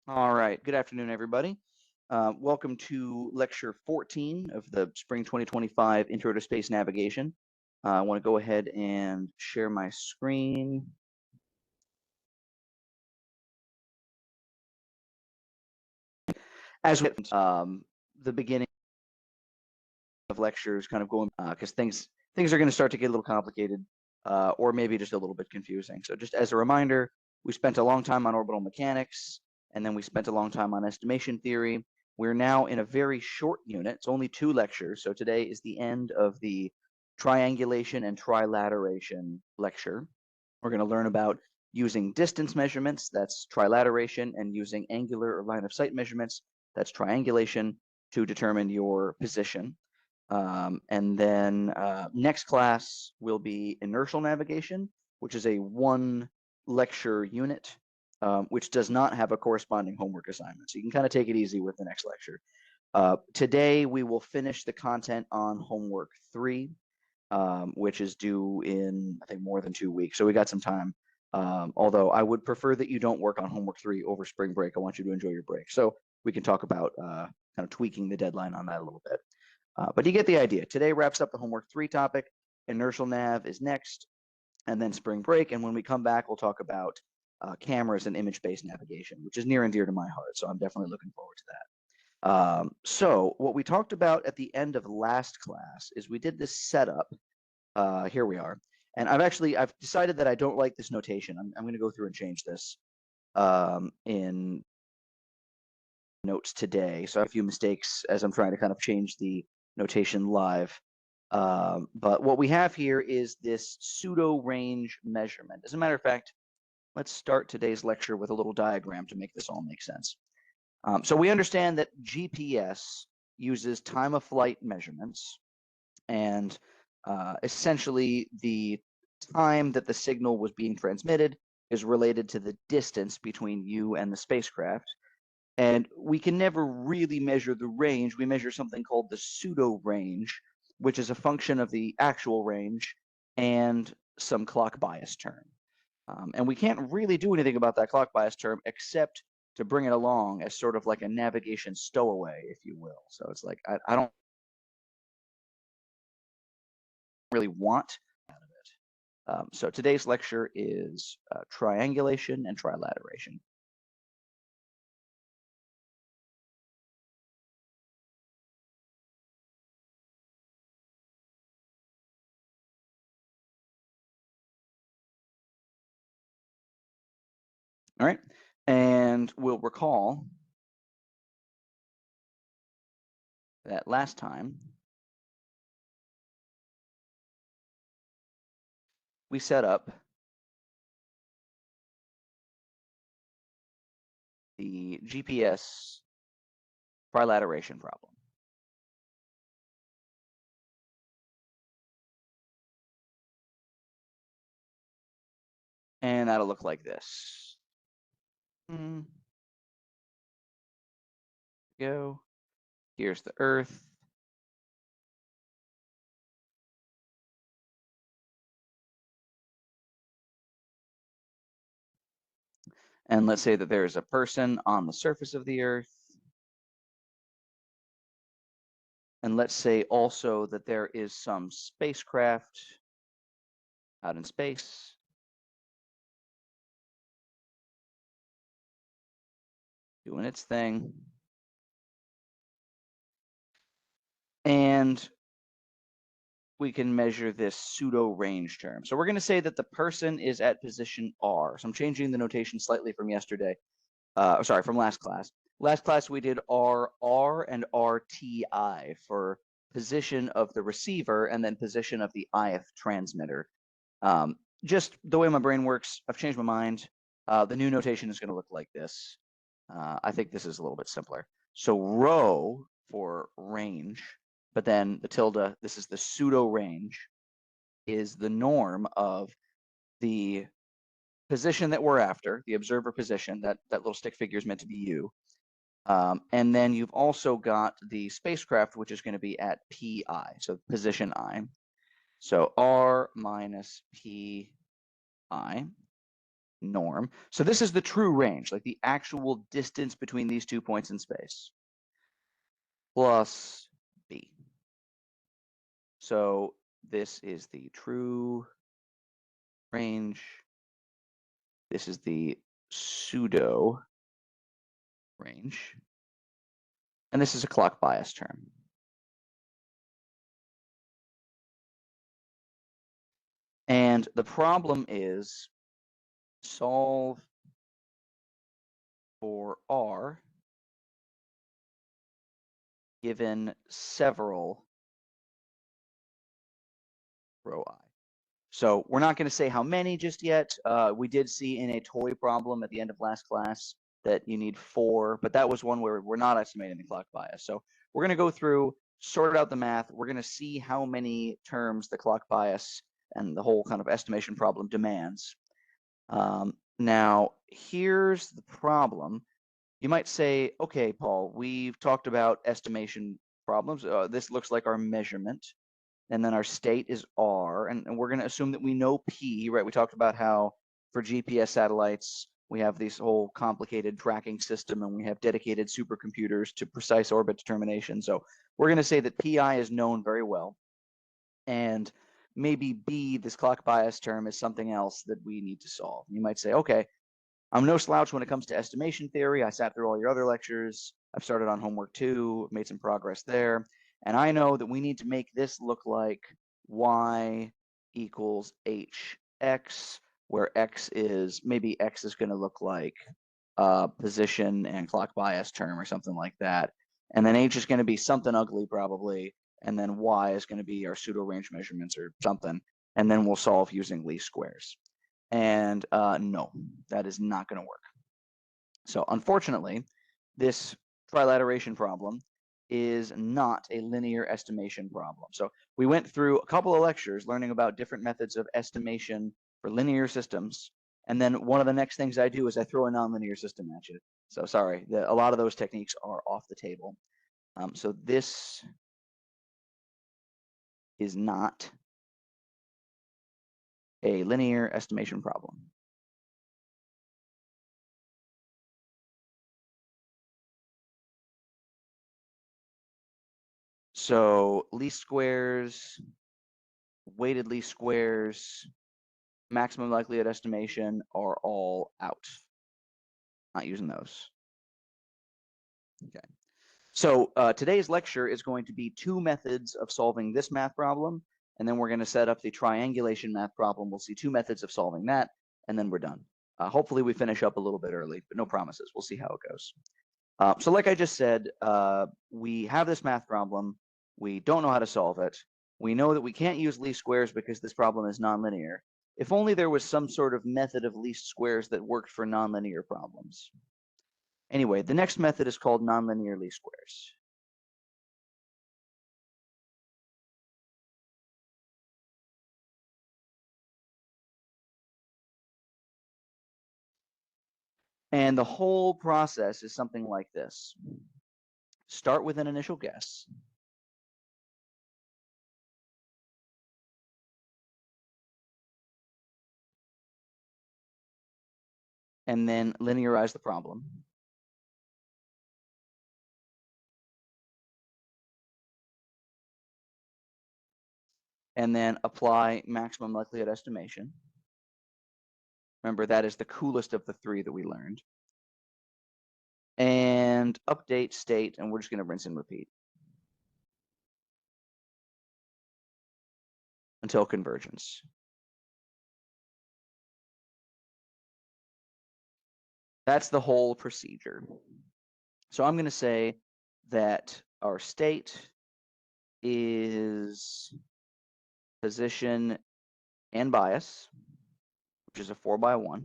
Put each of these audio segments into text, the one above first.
All right. Good afternoon, everybody. Welcome to lecture 14 of the Spring 2025 Intro to Space Navigation. I want to go ahead and share my screen. As with the beginning of lectures, kind of going because things are going to start to get a little complicated, or maybe just a little bit confusing. So just as a reminder, we spent a long time on orbital mechanics, and then we spent a long time on estimation theory. We're now in a very short unit. It's only 2 lectures. So today is the end of the triangulation and trilateration lecture. We're going to learn about using distance measurements, that's trilateration, and using angular or line of sight measurements, that's triangulation, to determine your position. And then next class will be inertial navigation, which is a 1 lecture unit, which does not have a corresponding homework assignment. So you can kind of take it easy with the next lecture. Today, we will finish the content on homework 3, which is due in, I think, more than 2 weeks. So we got some time. Although I would prefer that you don't work on homework 3 over spring break. I want you to enjoy your break. So we can talk about kind of tweaking the deadline on that a little bit. But you get the idea. Today wraps up the homework 3 topic. Inertial nav is next, and then spring break. And when we come back, we'll talk about cameras and image-based navigation, which is near and dear to my heart. So I'm definitely looking forward to that. So what we talked about at the end of last class is we did this setup. Here we are. And I've decided that I don't like this notation. I'm going to go through and change this in notes today. So I have a few mistakes as I'm trying to kind of change the notation live. But what we have here is this pseudo range measurement. As a matter of fact, let's start today's lecture with a little diagram to make this all make sense. So we understand that GPS uses time of flight measurements, and essentially the time that the signal was being transmitted is related to the distance between you and the spacecraft. And we can never really measure the range. We measure something called the pseudo range, which is a function of the actual range and some clock bias term. And we can't really do anything about that clock bias term except to bring it along as sort of like a navigation stowaway, if you will. So it's like, I don't really want out of it. So today's lecture is triangulation and trilateration. All right, and we'll recall that last time we set up the GPS trilateration problem. And that'll look like this. Go. Here's the Earth. And let's say that there's a person on the surface of the Earth. And let's say also that there is some spacecraft out in space. Doing its thing. And we can measure this pseudo range term. So we're going to say that the person is at position R. So I'm changing the notation slightly from yesterday. Sorry, from last class. Last class we did RR and RTI for position of the receiver and then position of the IF transmitter. Just the way my brain works, I've changed my mind. The new notation is going to look like this. I think this is a little bit simpler. So rho for range, but then the tilde, this is the pseudo range, is the norm of the position that we're after, the observer position. That little stick figure is meant to be you. And then you've also got the spacecraft, which is going to be at PI, so position I. So R minus PI. norm. So this is the true range, like the actual distance between these 2 points in space, plus b. So this is the true range. This is the pseudo range. And this is a clock bias term. And the problem is solve for r given several rho I. So we're not going to say how many just yet. We did see in a toy problem at the end of last class that you need 4, but that was one where we're not estimating the clock bias. So we're going to go through, sort out the math. We're going to see how many terms the clock bias and the whole kind of estimation problem demands. Now, here's the problem. You might say, okay, Paul, we've talked about estimation problems. This looks like our measurement. And then our state is R, and we're going to assume that we know P, right? We talked about how for GPS satellites, we have this whole complicated tracking system, and we have dedicated supercomputers to precise orbit determination. So we're going to say that PI is known very well. And maybe B, this clock bias term, is something else that we need to solve. You might say, okay, I'm no slouch when it comes to estimation theory. I sat through all your other lectures. I've started on homework 2, made some progress there. And I know that we need to make this look like y equals hx, where maybe x is going to look like position and clock bias term or something like that. And then h is going to be something ugly probably. And then y is going to be our pseudo range measurements or something. And then we'll solve using least squares. And no, that is not going to work. So unfortunately, this trilateration problem is not a linear estimation problem. So we went through a couple of lectures learning about different methods of estimation for linear systems. And then one of the next things I do is I throw a nonlinear system at you. So sorry, a lot of those techniques are off the table. So this is not a linear estimation problem. So least squares, weighted least squares, maximum likelihood estimation are all out. Not using those. Okay. So today's lecture is going to be 2 methods of solving this math problem, and then we're going to set up the triangulation math problem. We'll see 2 methods of solving that, and then we're done. Hopefully we finish up a little bit early, but no promises. We'll see how it goes. So like I just said, we have this math problem. We don't know how to solve it. We know that we can't use least squares because this problem is nonlinear. If only there was some sort of method of least squares that worked for nonlinear problems. Anyway, the next method is called nonlinear least squares. And the whole process is something like this. Start with an initial guess. And then linearize the problem. And then apply maximum likelihood estimation. Remember, that is the coolest of the 3 that we learned. And update state, and we're just going to rinse and repeat until convergence. That's the whole procedure. So I'm going to say that our state is position and bias, which is a 4x1.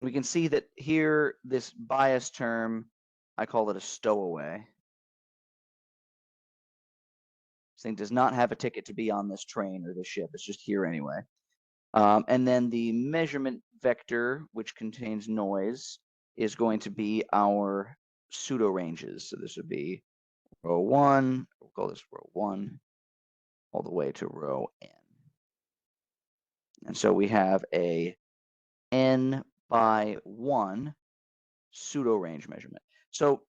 We can see that here, this bias term, I call it a stowaway. This thing does not have a ticket to be on this train or this ship. It's just here anyway. And then the measurement vector, which contains noise, is going to be our pseudo ranges. So this would be row 1, we'll call this row 1, all the way to row n. And so we have a n by 1 pseudo range measurement. So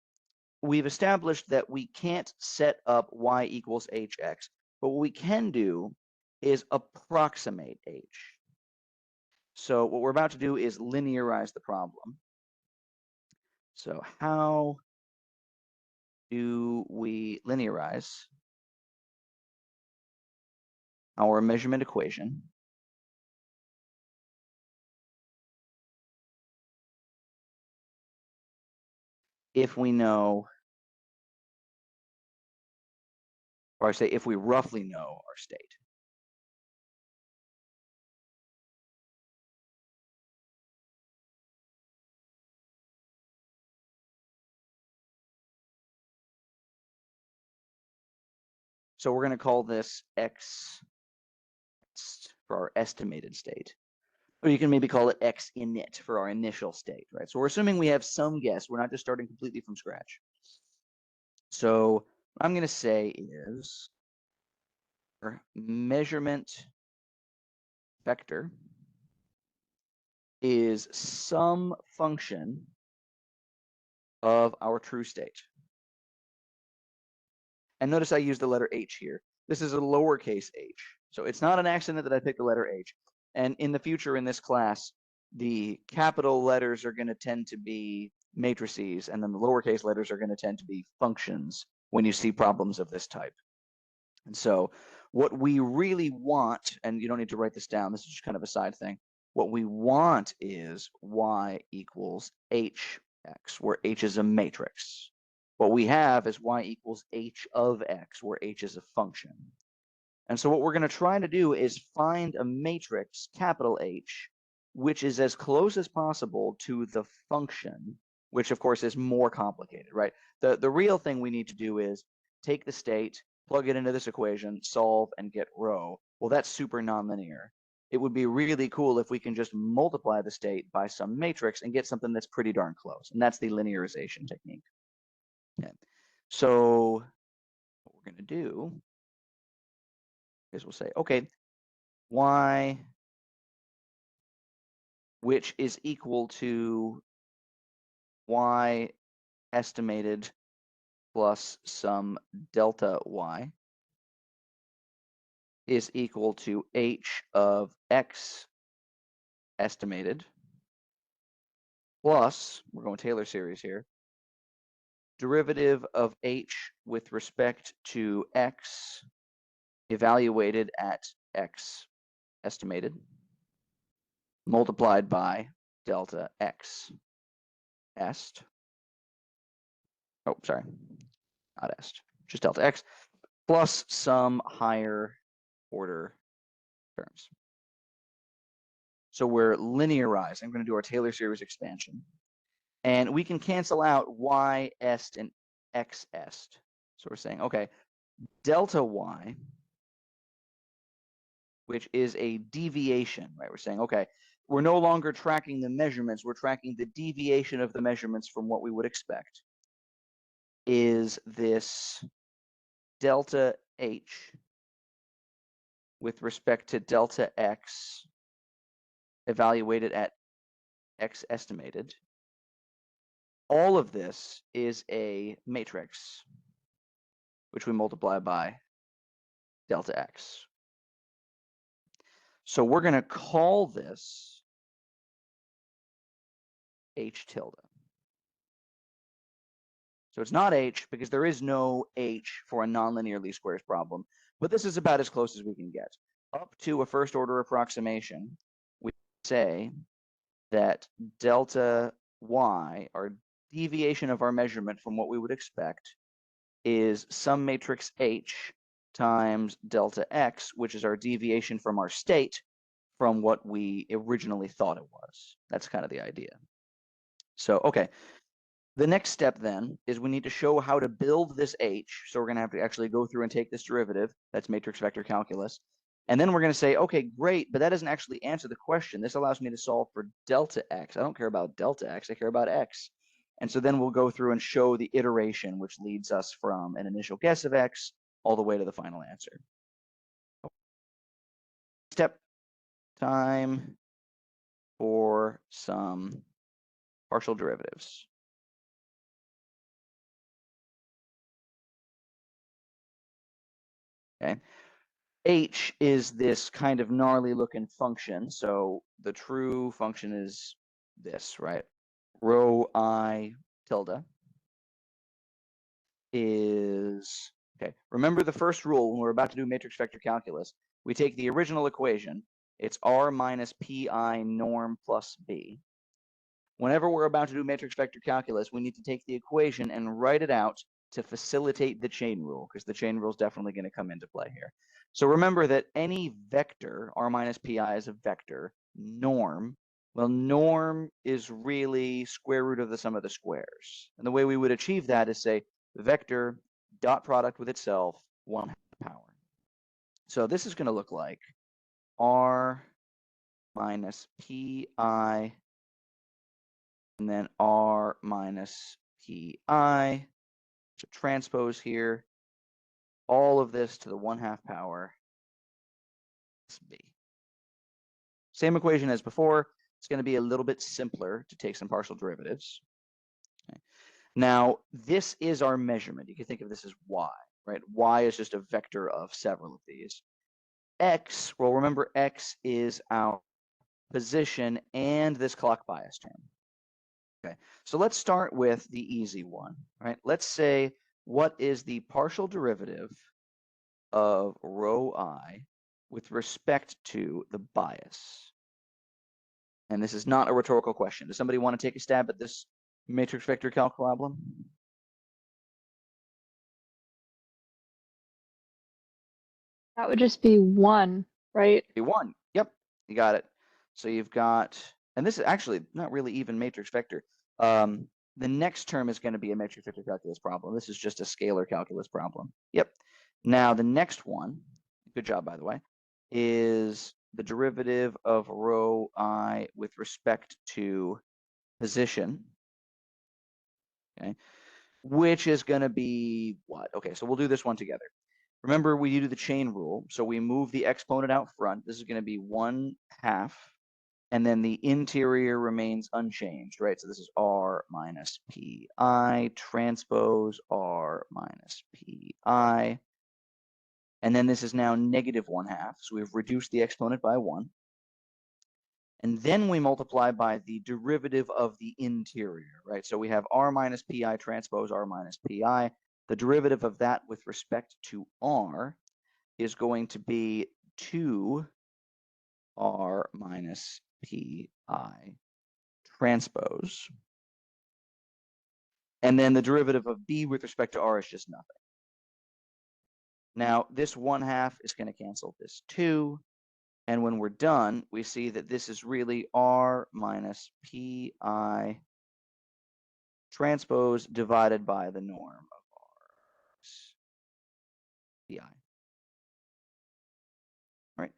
we've established that we can't set up y equals hx, but what we can do is approximate h. So what we're about to do is linearize the problem. So how do we linearize our measurement equation if we know, or I say if we roughly know our state? So we're going to call this x for our estimated state. Or you can maybe call it x init for our initial state, right? So we're assuming we have some guess. We're not just starting completely from scratch. So what I'm going to say is our measurement vector is some function of our true state. And notice I use the letter h here. This is a lowercase h. So it's not an accident that I picked the letter h. And in the future in this class, the capital letters are going to tend to be matrices, and then the lowercase letters are going to tend to be functions when you see problems of this type. And so what we really want, and you don't need to write this down, this is just kind of a side thing. What we want is y equals hx, where h is a matrix. What we have is y equals h of x, where h is a function. And so what we're going to try to do is find a matrix, capital H, which is as close as possible to the function, which of course is more complicated, right? The real thing we need to do is take the state, plug it into this equation, solve, and get rho. Well, that's super nonlinear. It would be really cool if we can just multiply the state by some matrix and get something that's pretty darn close. And that's the linearization technique. Okay. So what we're going to do is we'll say, okay, y, which is equal to y estimated plus some delta y, is equal to h of x estimated plus, we're going Taylor series here, derivative of h with respect to x evaluated at x estimated multiplied by delta x est. Oh, sorry, not est, just delta x plus some higher order terms. So we're linearizing. I'm going to do our Taylor series expansion. And we can cancel out y est and x est. So we're saying, okay, delta y, which is a deviation, right? We're saying, okay, we're no longer tracking the measurements. We're tracking the deviation of the measurements from what we would expect, is this delta h with respect to delta x evaluated at x estimated. All of this is a matrix, which we multiply by delta x. So we're going to call this h tilde. So it's not h because there is no h for a nonlinear least squares problem, but this is about as close as we can get. Up to a first order approximation, we say that delta y, our deviation of our measurement from what we would expect, is some matrix h times delta x, which is our deviation from our state from what we originally thought it was. That's kind of the idea. So, okay. The next step then is we need to show how to build this h. So we're going to have to actually go through and take this derivative. That's matrix vector calculus. And then we're going to say, okay, great, but that doesn't actually answer the question. This allows me to solve for delta x. I don't care about delta x, I care about x. And so then we'll go through and show the iteration, which leads us from an initial guess of x all the way to the final answer. Step time. for some partial derivatives. Okay. H is this kind of gnarly looking function. So the true function is this, right? Rho I tilde is, okay, remember the first rule when we're about to do matrix vector calculus, we take the original equation, it's R minus PI norm plus B. Whenever we're about to do matrix vector calculus, we need to take the equation and write it out to facilitate the chain rule, because the chain rule is definitely going to come into play here. So remember that any vector, R minus PI is a vector, norm, well, norm is really square root of the sum of the squares. And the way we would achieve that is say vector dot product with itself 1/2 power. So this is going to look like R minus PI and then R minus PI. So transpose here, all of this to the 1/2 power B. Same equation as before. It's going to be a little bit simpler to take some partial derivatives. Okay. Now, this is our measurement. You can think of this as y, right? Y is just a vector of several of these. X, well, remember X is our position and this clock bias term. Okay, so let's start with the easy one, right? Let's say, what is the partial derivative of rho I with respect to the bias? And this is not a rhetorical question. Does somebody want to take a stab at this matrix vector calc problem? That would just be 1, right? Be 1. Yep, you got it. So you've got, and this is actually not really even matrix vector. The next term is going to be a matrix vector calculus problem. This is just a scalar calculus problem. Yep. Now the next one, good job by the way, is the derivative of rho I with respect to position. Okay, which is going to be what? Okay, so we'll do this one together. Remember, we do the chain rule, so we move the exponent out front. This is going to be 1/2, and then the interior remains unchanged, right? So this is R minus PI transpose R minus PI. And then this is now negative 1/2, so we've reduced the exponent by 1. And then we multiply by the derivative of the interior, right? So we have R minus PI transpose R minus PI. The derivative of that with respect to R is going to be 2 R minus PI transpose. And then the derivative of B with respect to R is just nothing. Now, this 1/2 is going to cancel this 2. And when we're done, we see that this is really R minus PI transpose divided by the norm of R PI. All right.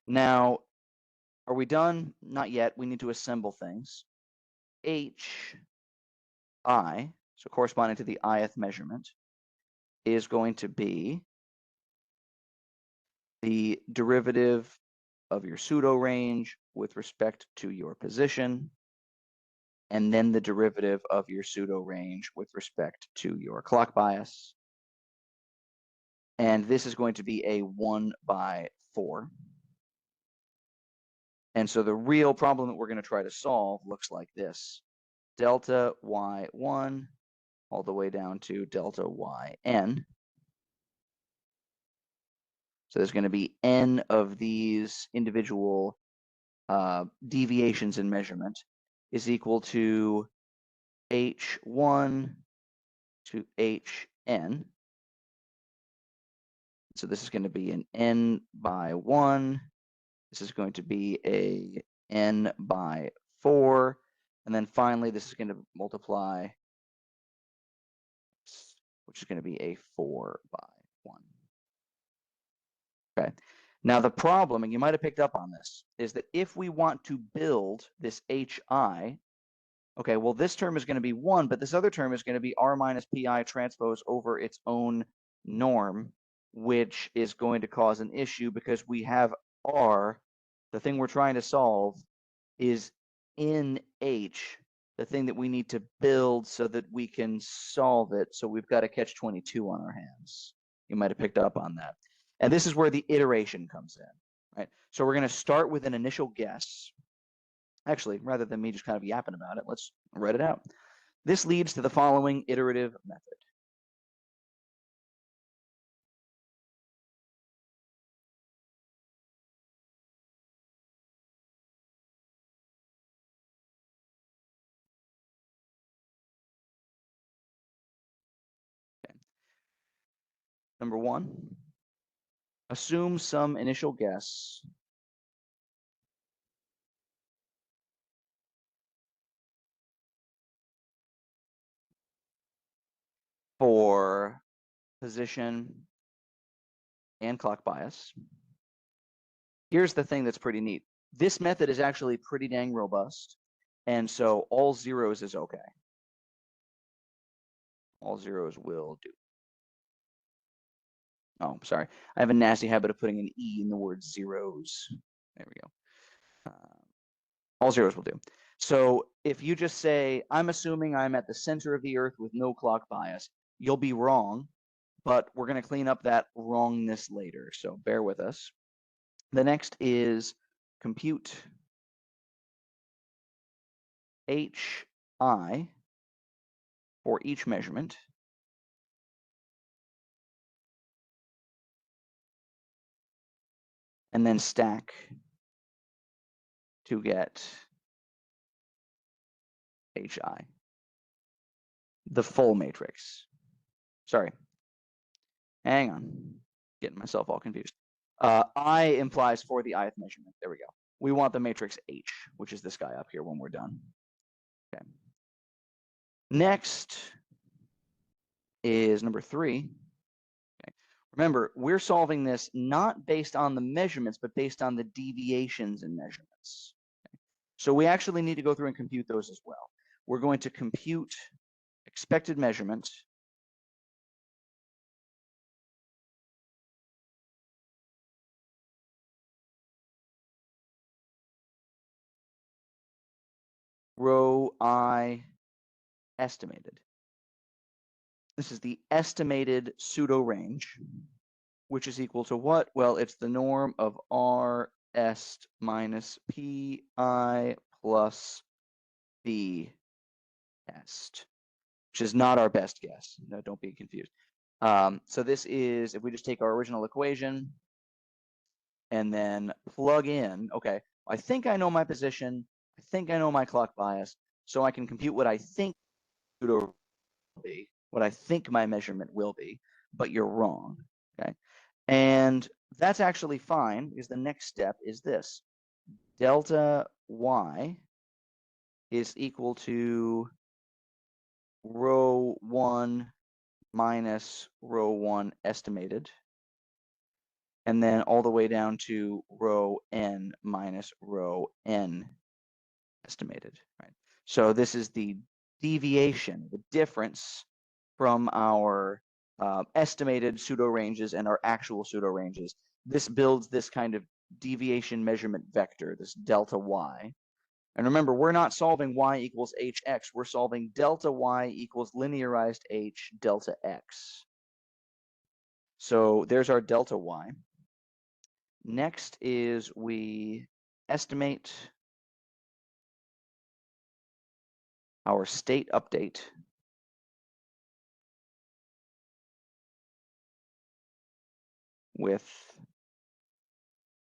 Now, are we done? Not yet. We need to assemble things. HI, so corresponding to the ith measurement, is going to be the derivative of your pseudo range with respect to your position, and then the derivative of your pseudo range with respect to your clock bias. And this is going to be a 1/4. And so the real problem that we're going to try to solve looks like this. Delta y1 all the way down to delta yn. So there's going to be n of these individual deviations in measurement is equal to h1 to hn. So this is going to be an n/1. This is going to be a n/4. And then finally, this is going to multiply, which is going to be a 4/1. Okay. Now the problem, and you might have picked up on this, is that if we want to build this HI, okay, well, this term is going to be 1, but this other term is going to be R minus PI transpose over its own norm, which is going to cause an issue because we have R, the thing we're trying to solve, is in H, the thing that we need to build so that we can solve it. So we've got a catch-22 on our hands. You might have picked up on that. And this is where the iteration comes in, right? So we're going to start with an initial guess. Actually, rather than me just kind of yapping about it, let's write it out. This leads to the following iterative method. Okay. Number one, assume some initial guess for position and clock bias. Here's the thing that's pretty neat. This method is actually pretty dang robust. And so all zeros is okay. All zeros will do. Oh, sorry. I have a nasty habit of putting an E in the word zeros. There we go. All zeros will do. So if you just say, I'm assuming I'm at the center of the Earth with no clock bias, you'll be wrong, but we're going to clean up that wrongness later. So bear with us. The next is compute HI for each measurement. And then stack to get HI, the full matrix. Sorry, hang on, getting myself all confused. I implies for the ith measurement. There we go. We want the matrix H, which is this guy up here when we're done. Okay. Next is number 3. Okay. Remember, we're solving this not based on the measurements, but based on the deviations in measurements. Okay. So we actually need to go through and compute those as well. We're going to compute expected measurement rho I estimated. This is the estimated pseudo range, which is equal to what? Well, it's the norm of R est minus Pi plus B est, which is not our best guess. No, don't be confused. So this is, if we just take our original equation and then plug in, okay, I think I know my position. I think I know my clock bias. So I can compute what I think pseudo will be, what I think my measurement will be, but you're wrong, okay? And that's actually fine, because the next step is this. Delta y is equal to rho 1 minus rho 1 estimated, and then all the way down to rho n minus rho n estimated, right? So this is the deviation, the difference from our estimated pseudo ranges and our actual pseudo ranges. This builds this kind of deviation measurement vector, this delta y. And remember, we're not solving y equals hx, we're solving delta y equals linearized h delta x. So there's our delta y. Next is we estimate our state update with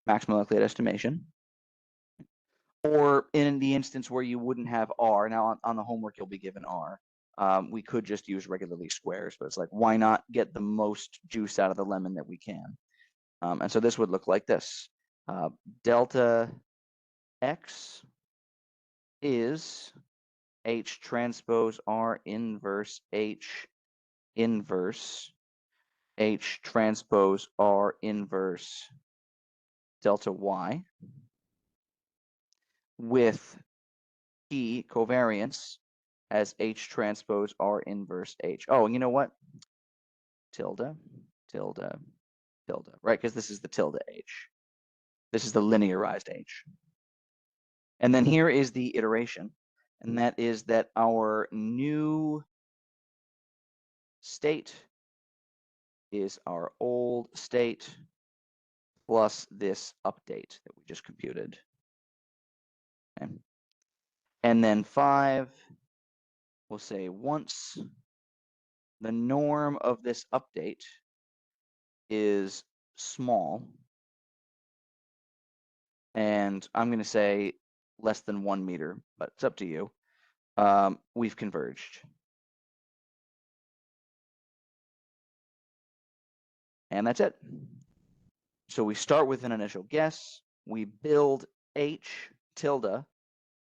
maximum likelihood estimation. Or in the instance where you wouldn't have R, now on the homework you'll be given R. We could just use regular least squares, but it's like, why not get the most juice out of the lemon that we can? And so this would look like this. Delta X is H transpose R inverse H inverse H transpose R inverse delta Y with P covariance as H transpose R inverse H. Oh, and you know what? Tilde, tilde, tilde, right? Because this is the tilde H. This is the linearized H. And then here is the iteration, and that is that our new state is our old state plus this update that we just computed. Okay. And then 5, we'll say once the norm of this update is small, and I'm going to say less than 1 meter, but it's up to you, we've converged. And that's it. So we start with an initial guess, we build H tilde,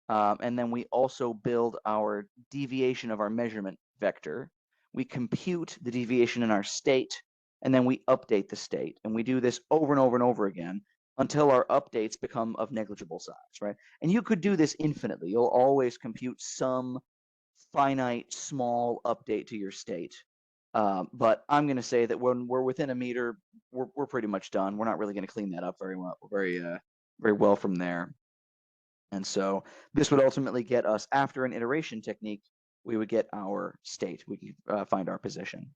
and then we also build our deviation of our measurement vector. We compute the deviation in our state, and then we update the state. And we do this over and over and over again until our updates become of negligible size, right? And you could do this infinitely. You'll always compute some finite small update to your state. But I'm going to say that when we're within a meter, we're pretty much done. We're not really going to clean that up very well from there. And so this would ultimately get us, after an iteration technique, we would get our state. We can find our position.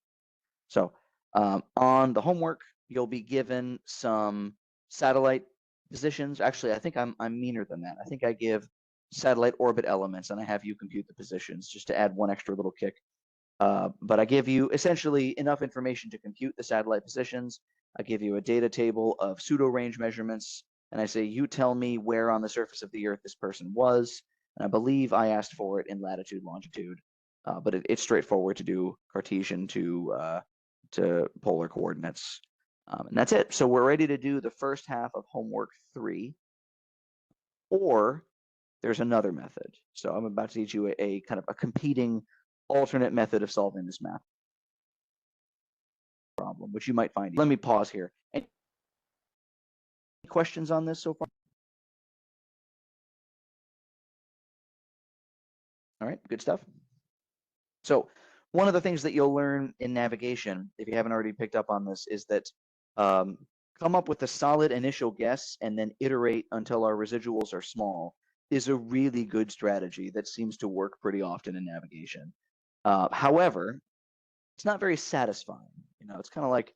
So on the homework, you'll be given some satellite positions. Actually, I think I'm meaner than that. I think I give satellite orbit elements, and I have you compute the positions just to add one extra little kick. But I give you essentially enough information to compute the satellite positions. I give you a data table of pseudo range measurements, and I say, you tell me where on the surface of the Earth this person was. And I believe I asked for it in latitude, longitude, but it's straightforward to do Cartesian to polar coordinates. And that's it. So we're ready to do the first half of homework 3, or there's another method. So I'm about to teach you a kind of a competing alternate method of solving this math problem, which you might find. Let me pause here. Any questions on this so far? All right, good stuff. So one of the things that you'll learn in navigation, if you haven't already picked up on this, is that come up with a solid initial guess and then iterate until our residuals are small is a really good strategy that seems to work pretty often in navigation. However, it's not very satisfying. You know, it's kind of like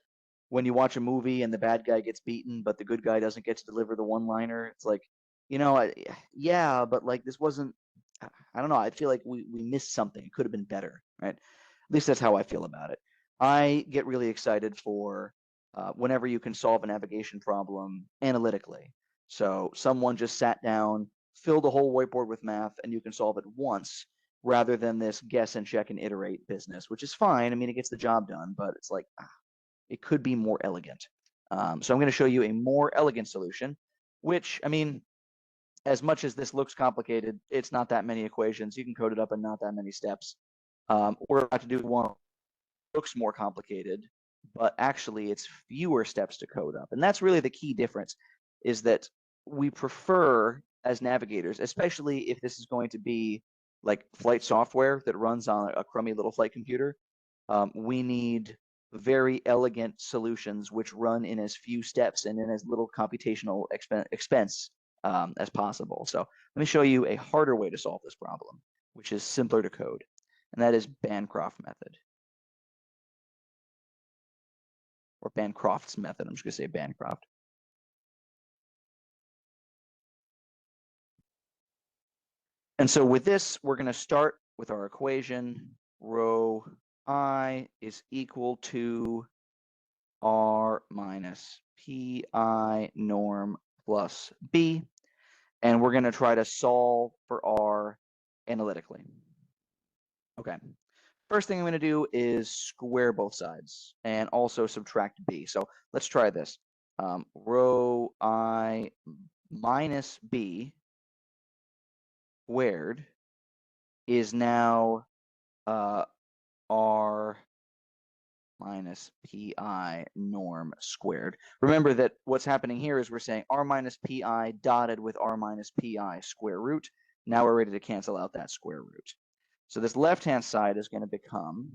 when you watch a movie and the bad guy gets beaten, but the good guy doesn't get to deliver the one-liner. It's like, you know, yeah, but like this wasn't. I don't know. I feel like we missed something. It could have been better, right? At least that's how I feel about it. I get really excited for whenever you can solve a navigation problem analytically. So someone just sat down, filled a whole whiteboard with math, and you can solve it once rather than this guess and check and iterate business, which is fine. I mean, it gets the job done, but it's like, it could be more elegant. So I'm going to show you a more elegant solution, which, I mean, as much as this looks complicated, it's not that many equations. You can code it up in not that many steps. We're about to do one that looks more complicated, but actually it's fewer steps to code up. And that's really the key difference, is that we prefer, as navigators, especially if this is going to be like flight software that runs on a crummy little flight computer, we need very elegant solutions which run in as few steps and in as little computational expense as possible. So let me show you a harder way to solve this problem, which is simpler to code, and that is Bancroft method. Or Bancroft's method. I'm just going to say Bancroft. And so with this, we're going to start with our equation. Rho I is equal to R minus PI norm plus B. And we're going to try to solve for R analytically. Okay. First thing I'm going to do is square both sides and also subtract B. So let's try this. Rho I minus B squared is now R minus PI norm squared. Remember that what's happening here is we're saying R minus PI dotted with R minus PI square root. Now we're ready to cancel out that square root. So this left-hand side is going to become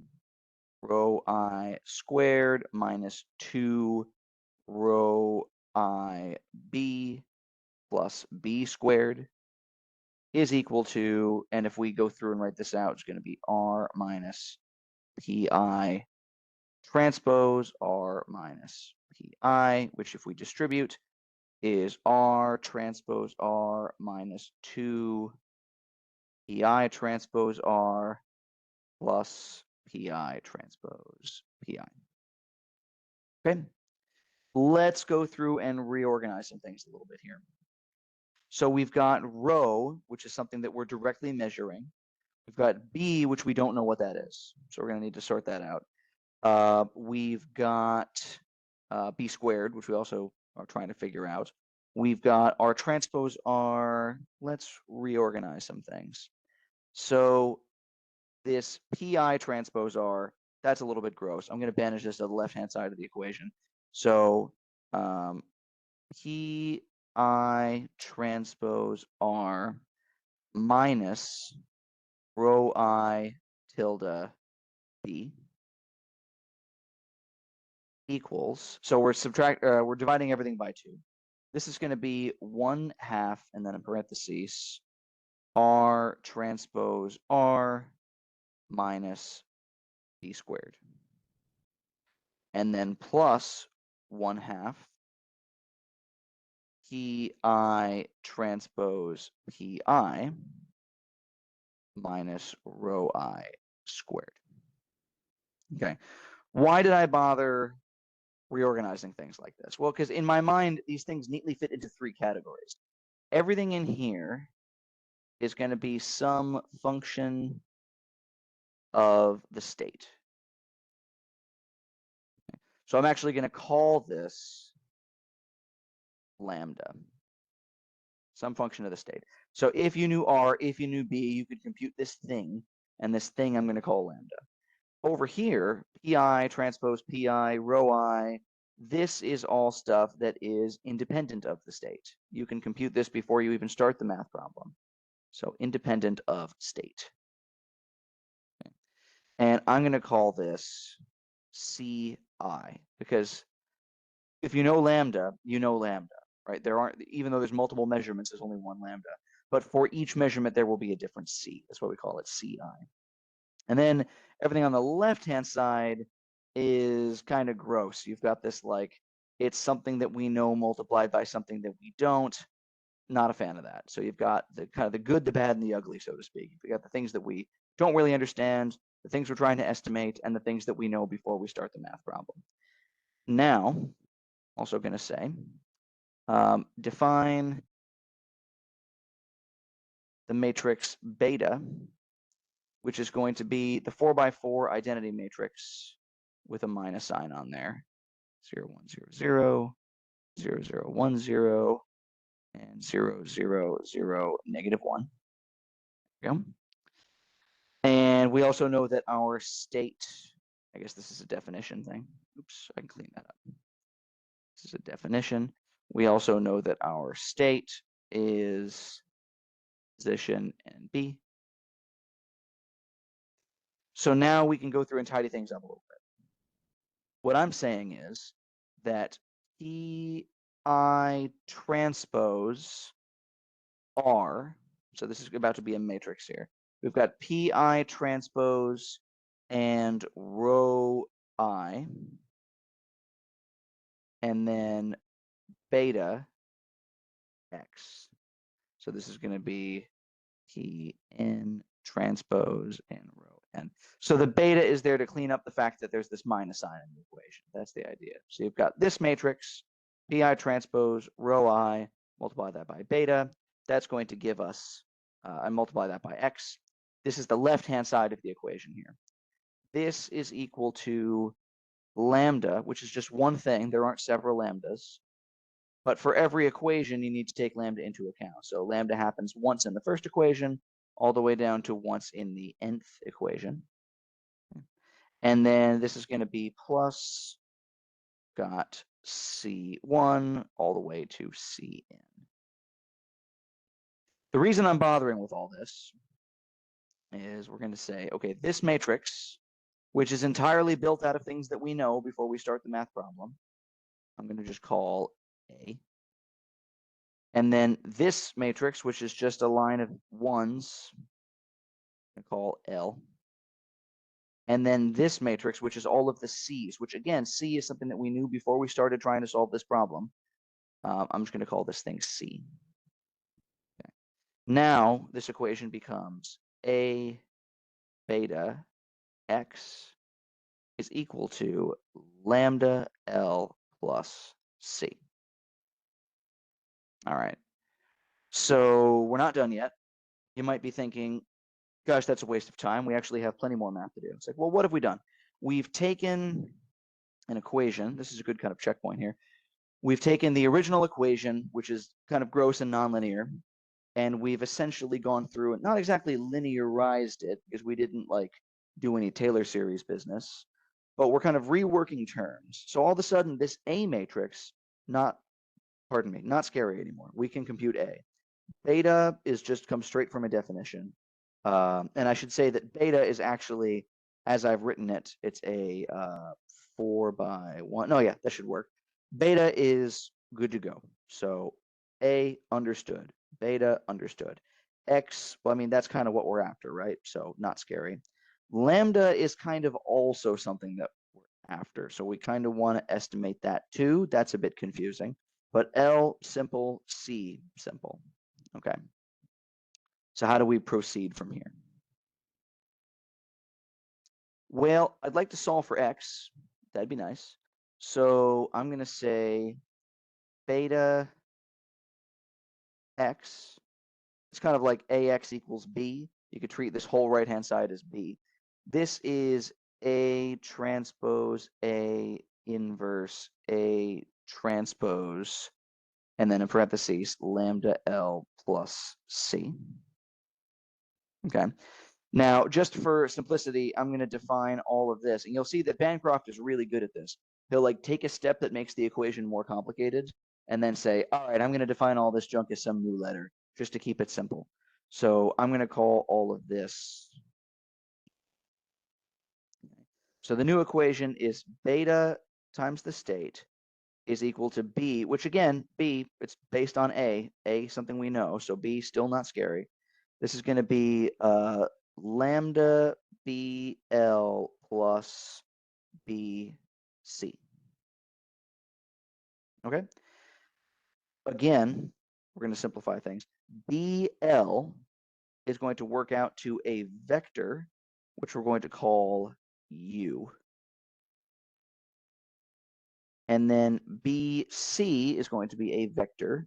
rho I squared minus 2 rho I B plus B squared. is equal to, and if we go through and write this out, it's going to be R minus PI transpose R minus PI, which if we distribute is R transpose R minus 2 PI transpose R plus PI transpose PI. Okay, let's go through and reorganize some things a little bit here. So we've got rho, which is something that we're directly measuring. We've got B, which we don't know what that is. So we're going to need to sort that out. We've got B squared, which we also are trying to figure out. We've got R transpose R. Let's reorganize some things. So this PI transpose R, that's a little bit gross. I'm going to banish this to the left-hand side of the equation. So PI transpose R minus rho I tilde B equals, so we're dividing everything by 2. This is going to be 1/2, and then in parentheses, R transpose R minus B squared. And then plus 1/2 PI transpose PI minus rho I squared. Okay, why did I bother reorganizing things like this? Well, because in my mind, these things neatly fit into 3 categories. Everything in here is going to be some function of the state. So I'm actually going to call this lambda, some function of the state. So if you knew R, if you knew B, you could compute this thing, and this thing I'm going to call lambda. Over here, PI transpose PI rho I, this is all stuff that is independent of the state. You can compute this before you even start the math problem. So independent of state. Okay. And I'm going to call this CI, because if you know lambda, right? There aren't, even though there's multiple measurements, there's only one lambda. But for each measurement, there will be a different C. That's why we call it CI. And then everything on the left-hand side is kind of gross. You've got this like, it's something that we know multiplied by something that we don't. Not a fan of that. So you've got the kind of the good, the bad, and the ugly, so to speak. You've got the things that we don't really understand, the things we're trying to estimate, and the things that we know before we start the math problem. Now, also going to say, define the matrix beta, which is going to be the 4x4 identity matrix with a minus sign on there. 0, 1, 0, 0, 0, 0, 1, 0, and 0, 0, 0, negative 1. There we go. And we also know that our state, I guess this is a definition thing. Oops, I can clean that up. This is a definition. We also know that our state is position and B. So now we can go through and tidy things up a little bit. What I'm saying is that PI transpose R, so this is about to be a matrix here. We've got PI transpose and rho I, and then beta X. So this is going to be PN transpose and rho N. So the beta is there to clean up the fact that there's this minus sign in the equation. That's the idea. So you've got this matrix, PI transpose rho I, multiply that by beta. That's going to give us, I multiply that by X. This is the left-hand side of the equation here. This is equal to lambda, which is just one thing. There aren't several lambdas. But for every equation, you need to take lambda into account. So lambda happens once in the first equation, all the way down to once in the nth equation. And then this is going to be plus, got C1 all the way to Cn. The reason I'm bothering with all this is we're going to say, okay, this matrix, which is entirely built out of things that we know before we start the math problem, I'm going to just call A. And then this matrix, which is just a line of ones, I call L. And then this matrix, which is all of the C's, which again, C is something that we knew before we started trying to solve this problem. I'm just going to call this thing C. Okay. Now this equation becomes A beta X is equal to lambda L plus C. All right. So we're not done yet. You might be thinking, gosh, that's a waste of time. We actually have plenty more math to do. It's like, well, what have we done? We've taken an equation. This is a good kind of checkpoint here. We've taken the original equation, which is kind of gross and nonlinear, and we've essentially gone through and not exactly linearized it because we didn't like do any Taylor series business, but we're kind of reworking terms. So all of a sudden, this A matrix, not scary anymore. We can compute A. Beta is just comes straight from a definition. And I should say that beta is actually, as I've written it, it's a 4x1. No, yeah, that should work. Beta is good to go. So A, understood. Beta, understood. X, well, I mean, that's kind of what we're after, right? So not scary. Lambda is kind of also something that we're after. So we kind of want to estimate that too. That's a bit confusing. But L, simple. C, simple. Okay. So how do we proceed from here? Well, I'd like to solve for X. That'd be nice. So I'm going to say beta X. It's kind of like AX equals B. You could treat this whole right-hand side as B. This is A transpose A inverse A transpose, and then in parentheses, lambda L plus C. Okay. Now, just for simplicity, I'm going to define all of this. And you'll see that Bancroft is really good at this. He'll like take a step that makes the equation more complicated and then say, all right, I'm going to define all this junk as some new letter just to keep it simple. So I'm going to call all of this. So the new equation is beta times the state is equal to B, which again, B, it's based on A, something we know. So B, still not scary. This is going to be lambda BL plus BC. Okay. Again, we're going to simplify things. BL is going to work out to a vector, which we're going to call U. And then BC is going to be a vector,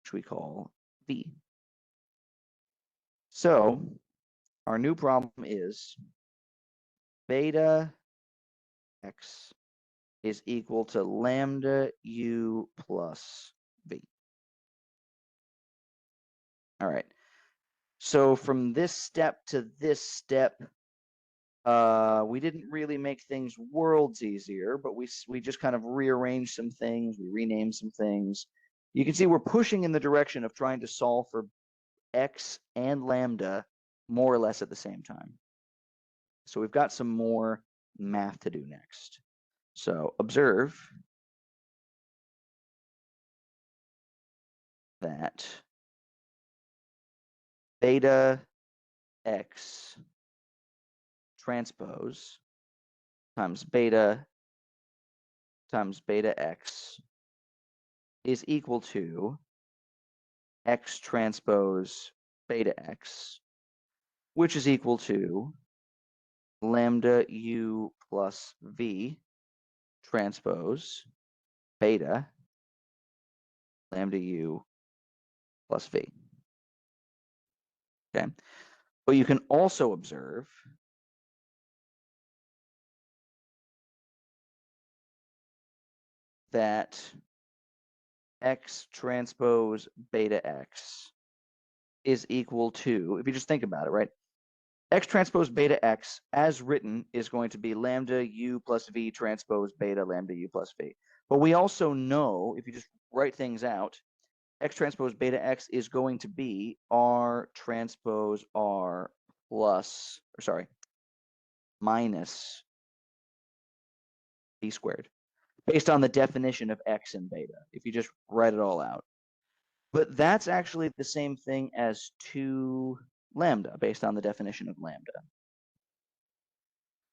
which we call V. So our new problem is beta X is equal to lambda U plus V. All right. So from this step to this step, we didn't really make things worlds easier, but we just kind of rearranged some things, we renamed some things. You can see we're pushing in the direction of trying to solve for X and lambda more or less at the same time. So we've got some more math to do next. So observe that beta X transpose times beta X is equal to X transpose beta X, which is equal to lambda U plus V transpose beta lambda U plus V. Okay. But you can also observe that X transpose beta X is equal to, if you just think about it, right? X transpose beta X, as written, is going to be lambda U plus V transpose beta lambda U plus V. But we also know, if you just write things out, X transpose beta X is going to be R transpose R plus, or sorry, minus V squared, based on the definition of X and beta, if you just write it all out. But that's actually the same thing as 2 lambda based on the definition of lambda.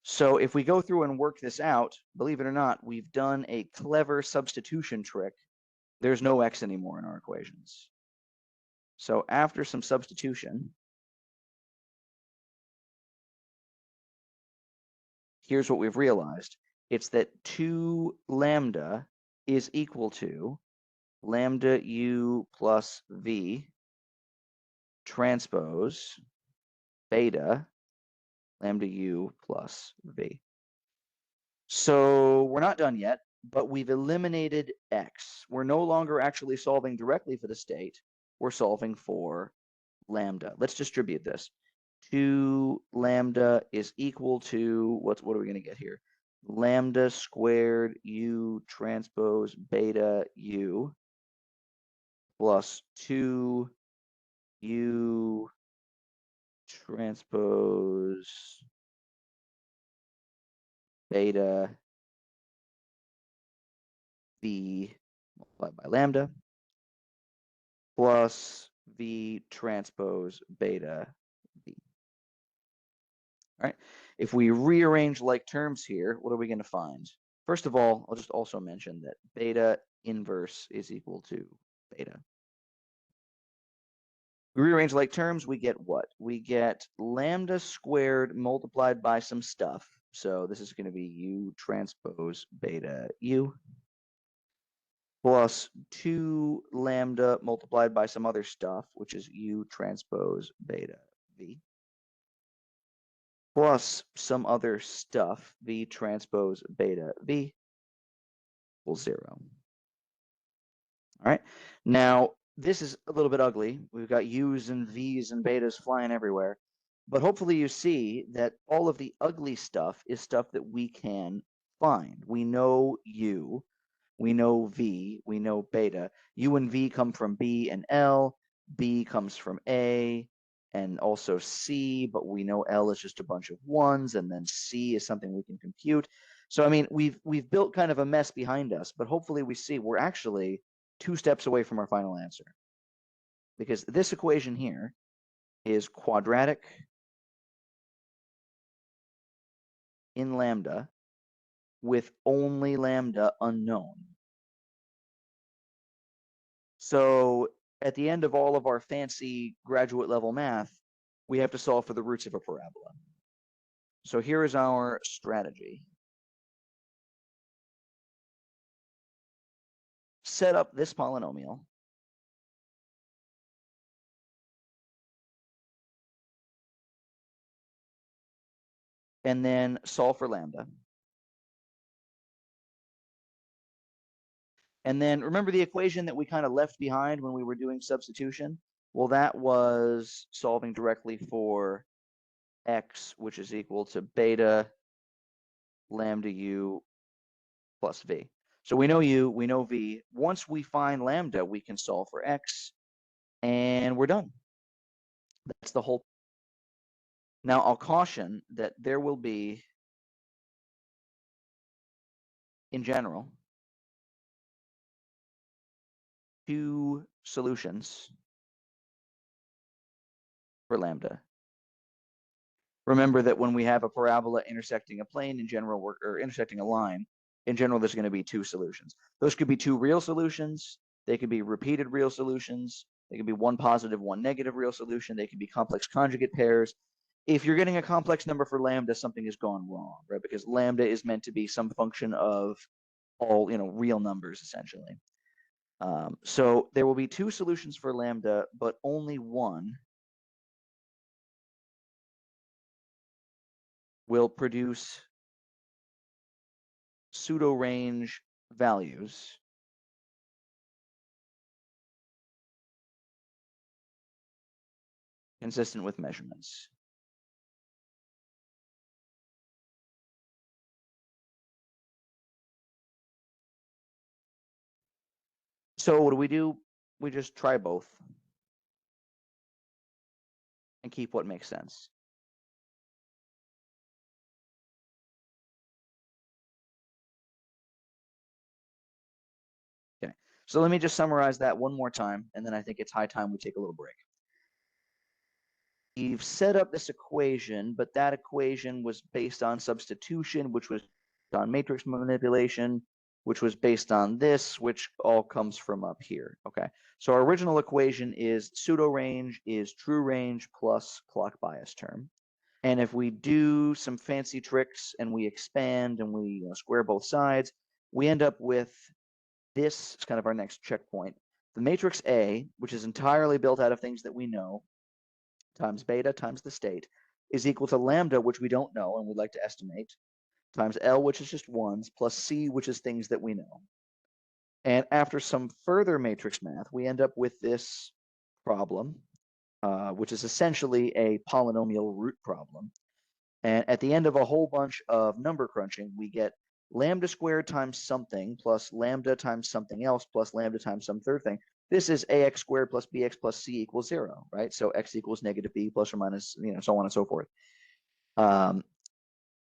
So if we go through and work this out, believe it or not, we've done a clever substitution trick. There's no x anymore in our equations. So after some substitution, here's what we've realized. It's that 2 lambda is equal to lambda u plus v transpose beta lambda u plus v. So we're not done yet, but we've eliminated x. We're no longer actually solving directly for the state. We're solving for lambda. Let's distribute this. 2 lambda is equal to, what are we going to get here? Lambda squared u transpose beta u plus 2 u transpose beta v multiplied by lambda plus v transpose beta v. All right. If we rearrange like terms here, what are we going to find? First of all, I'll just also mention that beta inverse is equal to beta. We rearrange like terms, we get what? We get lambda squared multiplied by some stuff. So this is going to be u transpose beta u plus 2 lambda multiplied by some other stuff, which is u transpose beta v, plus some other stuff, v transpose beta v equals 0. All right. Now, this is a little bit ugly. We've got u's and v's and betas flying everywhere. But hopefully you see that all of the ugly stuff is stuff that we can find. We know u, we know v, we know beta. U and v come from b and l, b comes from a, and also c, but we know l is just a bunch of ones, and then c is something we can compute. So I mean, we've built kind of a mess behind us, but hopefully we see we're actually 2 steps away from our final answer. Because this equation here is quadratic in lambda with only lambda unknown. So at the end of all of our fancy graduate level math, we have to solve for the roots of a parabola. So here is our strategy. Set up this polynomial. And then solve for lambda. And then remember the equation that we kind of left behind when we were doing substitution? Well, that was solving directly for x, which is equal to beta lambda u plus v. So we know u, we know v. Once we find lambda, we can solve for x, and we're done. That's the whole. Now, I'll caution that there will be, in general, 2 solutions for lambda. Remember that when we have a parabola intersecting a plane, in general, or intersecting a line, in general, there's going to be 2 solutions. Those could be 2 real solutions. They could be repeated real solutions. They could be 1 positive, 1 negative real solution. They could be complex conjugate pairs. If you're getting a complex number for lambda, something has gone wrong, right? Because lambda is meant to be some function of all, real numbers, essentially. So there will be 2 solutions for lambda, but only one will produce pseudo-range values consistent with measurements. So what do? We just try both and keep what makes sense. Okay, So let me just summarize that one more time, and then I think it's high time we take a little break. We've set up this equation, but that equation was based on substitution, which was on matrix manipulation, which was based on this, which all comes from up here. Okay, so our original equation is pseudo range is true range plus clock bias term. And if we do some fancy tricks and we expand and we square both sides, we end up with this is kind of our next checkpoint. The matrix A, which is entirely built out of things that we know, times beta times the state, is equal to lambda, which we don't know and we'd like to estimate, times L, which is just ones, plus C, which is things that we know. And after some further matrix math, we end up with this problem, which is essentially a polynomial root problem. And at the end of a whole bunch of number crunching, we get lambda squared times something plus lambda times something else plus lambda times some third thing. This is ax squared plus bx plus c equals 0, right? So x equals negative b plus or minus, so on and so forth.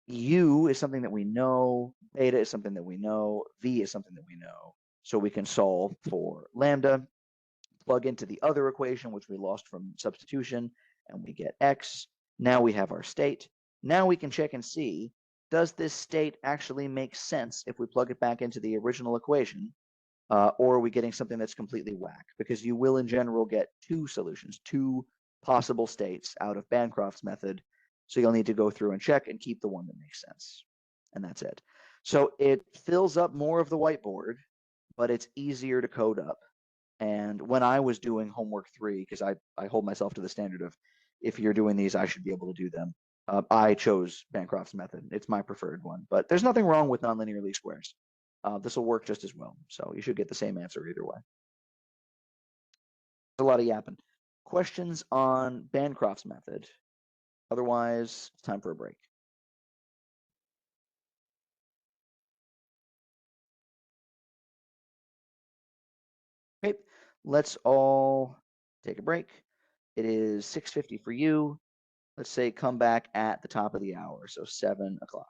U is something that we know, beta is something that we know, v is something that we know. So we can solve for lambda, plug into the other equation, which we lost from substitution, and we get x. Now we have our state. Now we can check and see, does this state actually make sense if we plug it back into the original equation, or are we getting something that's completely whack? Because you will in general get two solutions, two possible states out of Bancroft's method. So you'll need to go through and check and keep the one that makes sense. And that's it. So it fills up more of the whiteboard, but it's easier to code up. And when I was doing homework 3, because I hold myself to the standard of if you're doing these, I should be able to do them. I chose Bancroft's method. It's my preferred one, but there's nothing wrong with nonlinear least squares. This will work just as well. So you should get the same answer either way. There's a lot of yapping. Questions on Bancroft's method? Otherwise, it's time for a break. Okay, let's all take a break. It is 6:50 for you. Let's say come back at the top of the hour, so 7 o'clock.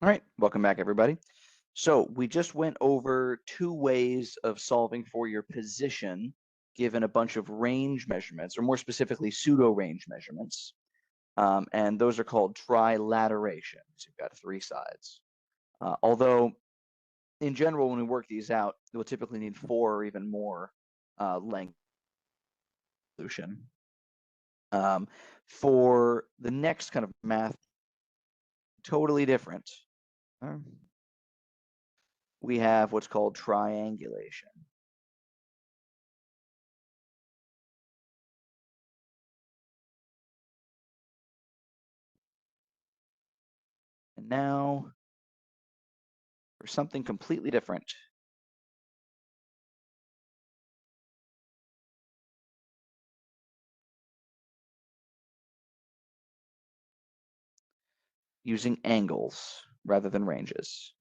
All right, welcome back, everybody. So we just went over two ways of solving for your position given a bunch of range measurements, or more specifically, pseudo-range measurements. And those are called trilateration. So you've got three sides. Although, in general, when we work these out, we'll typically need four or even more length solution. For the next kind of math, totally different. We have what's called triangulation. And now for something completely different. Using angles rather than ranges.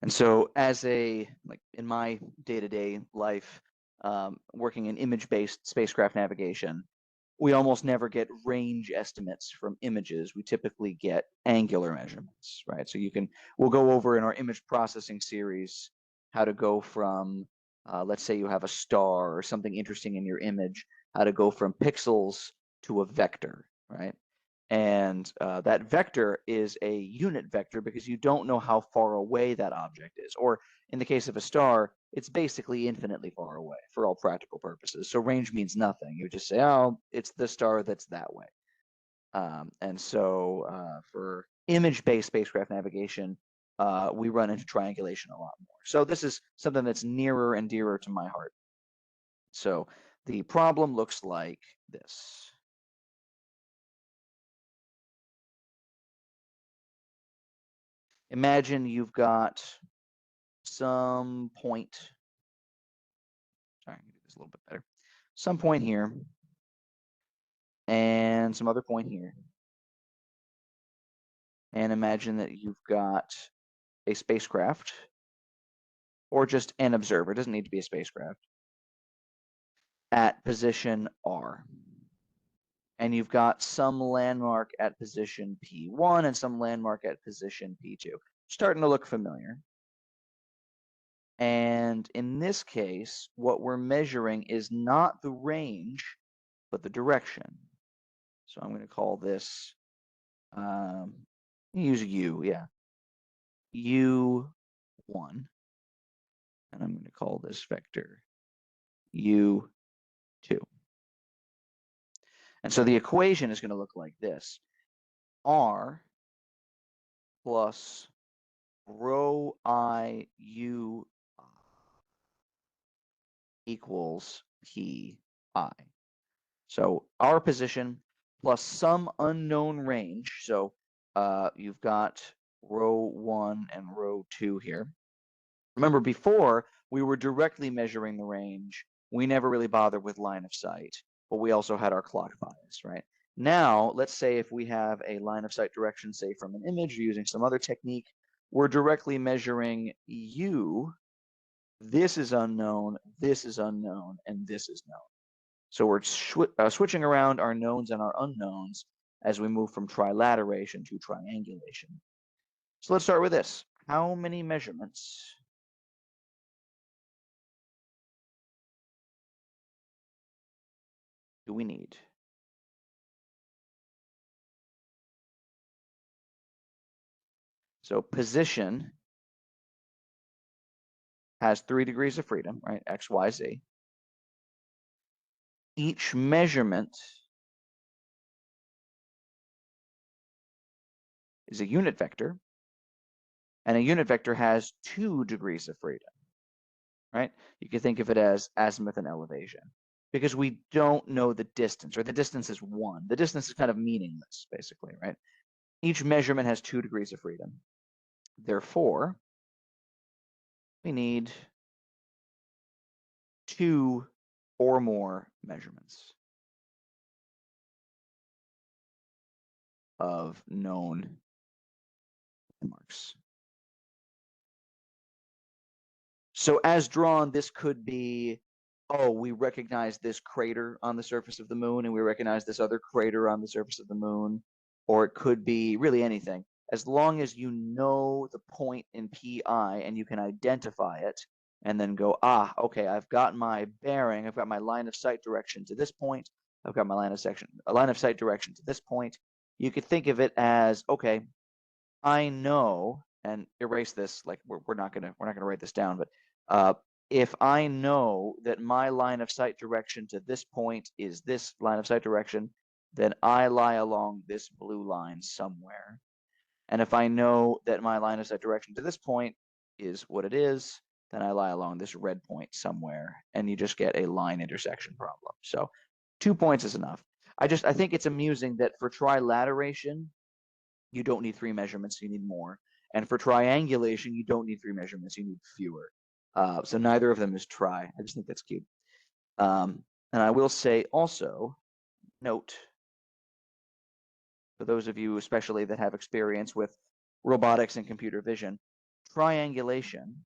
And so as like in my day-to-day life, working in image-based spacecraft navigation, we almost never get range estimates from images. We typically get angular measurements, right? So we'll go over in our image processing series how to go from, let's say you have a star or something interesting in your image, how to go from pixels to a vector, right? And that vector is a unit vector because you don't know how far away that object is. Or in the case of a star, it's basically infinitely far away for all practical purposes. So range means nothing. You just say, oh, it's the star that's that way. And so for image-based spacecraft navigation, we run into triangulation a lot more. So this is something that's nearer and dearer to my heart. So the problem looks like this. Imagine you've got some point, sorry, I'm gonna do this a little bit better, some point here, and some other point here. And imagine that you've got a spacecraft, or just an observer, it doesn't need to be a spacecraft, at position R. And you've got some landmark at position P1 and some landmark at position P2. Starting to look familiar. And in this case, what we're measuring is not the range, but the direction. So I'm going to call this, use U, yeah, U1. And I'm going to call this vector U2. And so the equation is going to look like this. R plus rho I U equals P I. So our position plus some unknown range. So you've got rho 1 and rho 2 here. Remember, before we were directly measuring the range. We never really bothered with line of sight, but we also had our clock bias, right? Now, let's say if we have a line of sight direction, say from an image or using some other technique, we're directly measuring U. This is unknown, and this is known. So we're switching around our knowns and our unknowns as we move from trilateration to triangulation. So let's start with this. How many measurements do we need? So position has 3 degrees of freedom, right? X, Y, Z. Each measurement is a unit vector, and a unit vector has 2 degrees of freedom, right? You can think of it as azimuth and elevation because we don't know the distance, or the distance is 1. The distance is kind of meaningless, basically, right? Each measurement has 2 degrees of freedom. Therefore, we need 2 or more measurements of known landmarks. So as drawn, this could be, oh, we recognize this crater on the surface of the moon and we recognize this other crater on the surface of the moon, or it could be really anything. As long as you know the point in PI and you can identify it and then go, ah, okay, I've got my bearing, I've got my line of sight direction to this point, I've got my line of sight direction to this point. You could think of it as, okay, I know, and erase this, like we're not gonna write this down, but if I know that my line of sight direction to this point is this line of sight direction, then I lie along this blue line somewhere. And if I know that my line of sight direction to this point is what it is, then I lie along this red point somewhere, and you just get a line intersection problem. So 2 points is enough. I think it's amusing that for trilateration, you don't need 3 measurements, you need more. And for triangulation, you don't need 3 measurements, you need fewer. So neither of them is tri. I just think that's cute. And I will say also, note, for those of you especially that have experience with robotics and computer vision, triangulation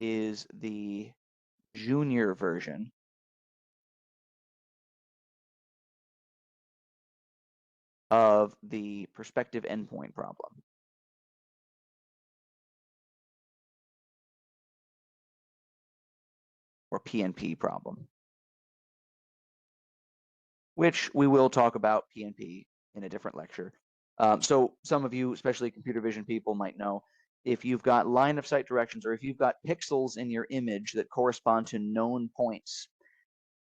is the junior version of the perspective endpoint problem. Or PNP problem, which we will talk about PNP in a different lecture. So some of you, especially computer vision people, might know if you've got line of sight directions or if you've got pixels in your image that correspond to known points,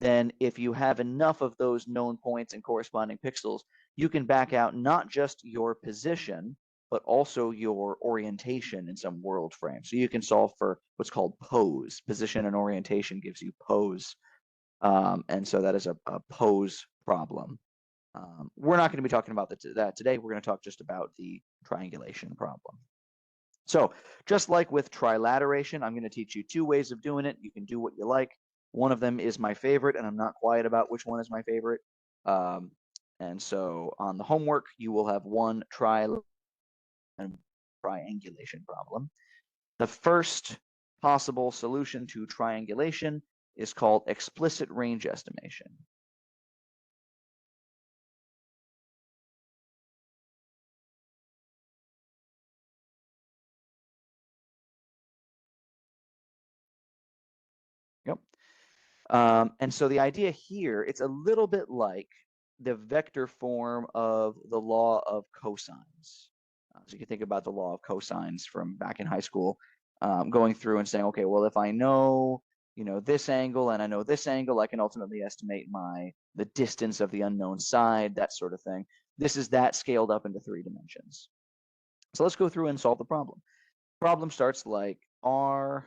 then if you have enough of those known points and corresponding pixels, you can back out not just your position, but also your orientation in some world frame. So you can solve for what's called pose. Position and orientation gives you pose. And so that is a pose problem. We're not going to be talking about that today. We're going to talk just about the triangulation problem. So just like with trilateration, I'm going to teach you 2 ways of doing it. You can do what you like. One of them is my favorite, and I'm not quiet about which one is my favorite. And so on the homework, you will have one triangulation problem. The first possible solution to triangulation is called explicit range estimation. Yep. And so the idea here, it's a little bit like the vector form of the law of cosines. So you can think about the law of cosines from back in high school, going through and saying, okay, well, if I know, this angle and I know this angle, I can ultimately estimate the distance of the unknown side, that sort of thing. This is that scaled up into 3 dimensions. So let's go through and solve the problem. Problem starts like R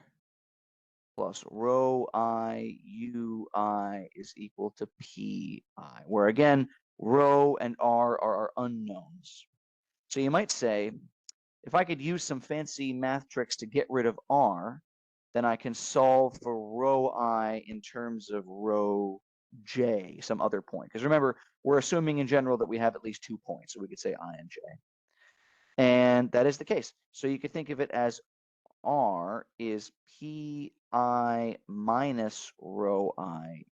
plus rho I ui is equal to pi, where again, rho and r are our unknowns. So you might say, if I could use some fancy math tricks to get rid of r, then I can solve for rho I in terms of rho j, some other point. Because remember, we're assuming in general that we have at least 2 points, so we could say I and j. And that is the case. So you could think of it as r is pi minus rho I,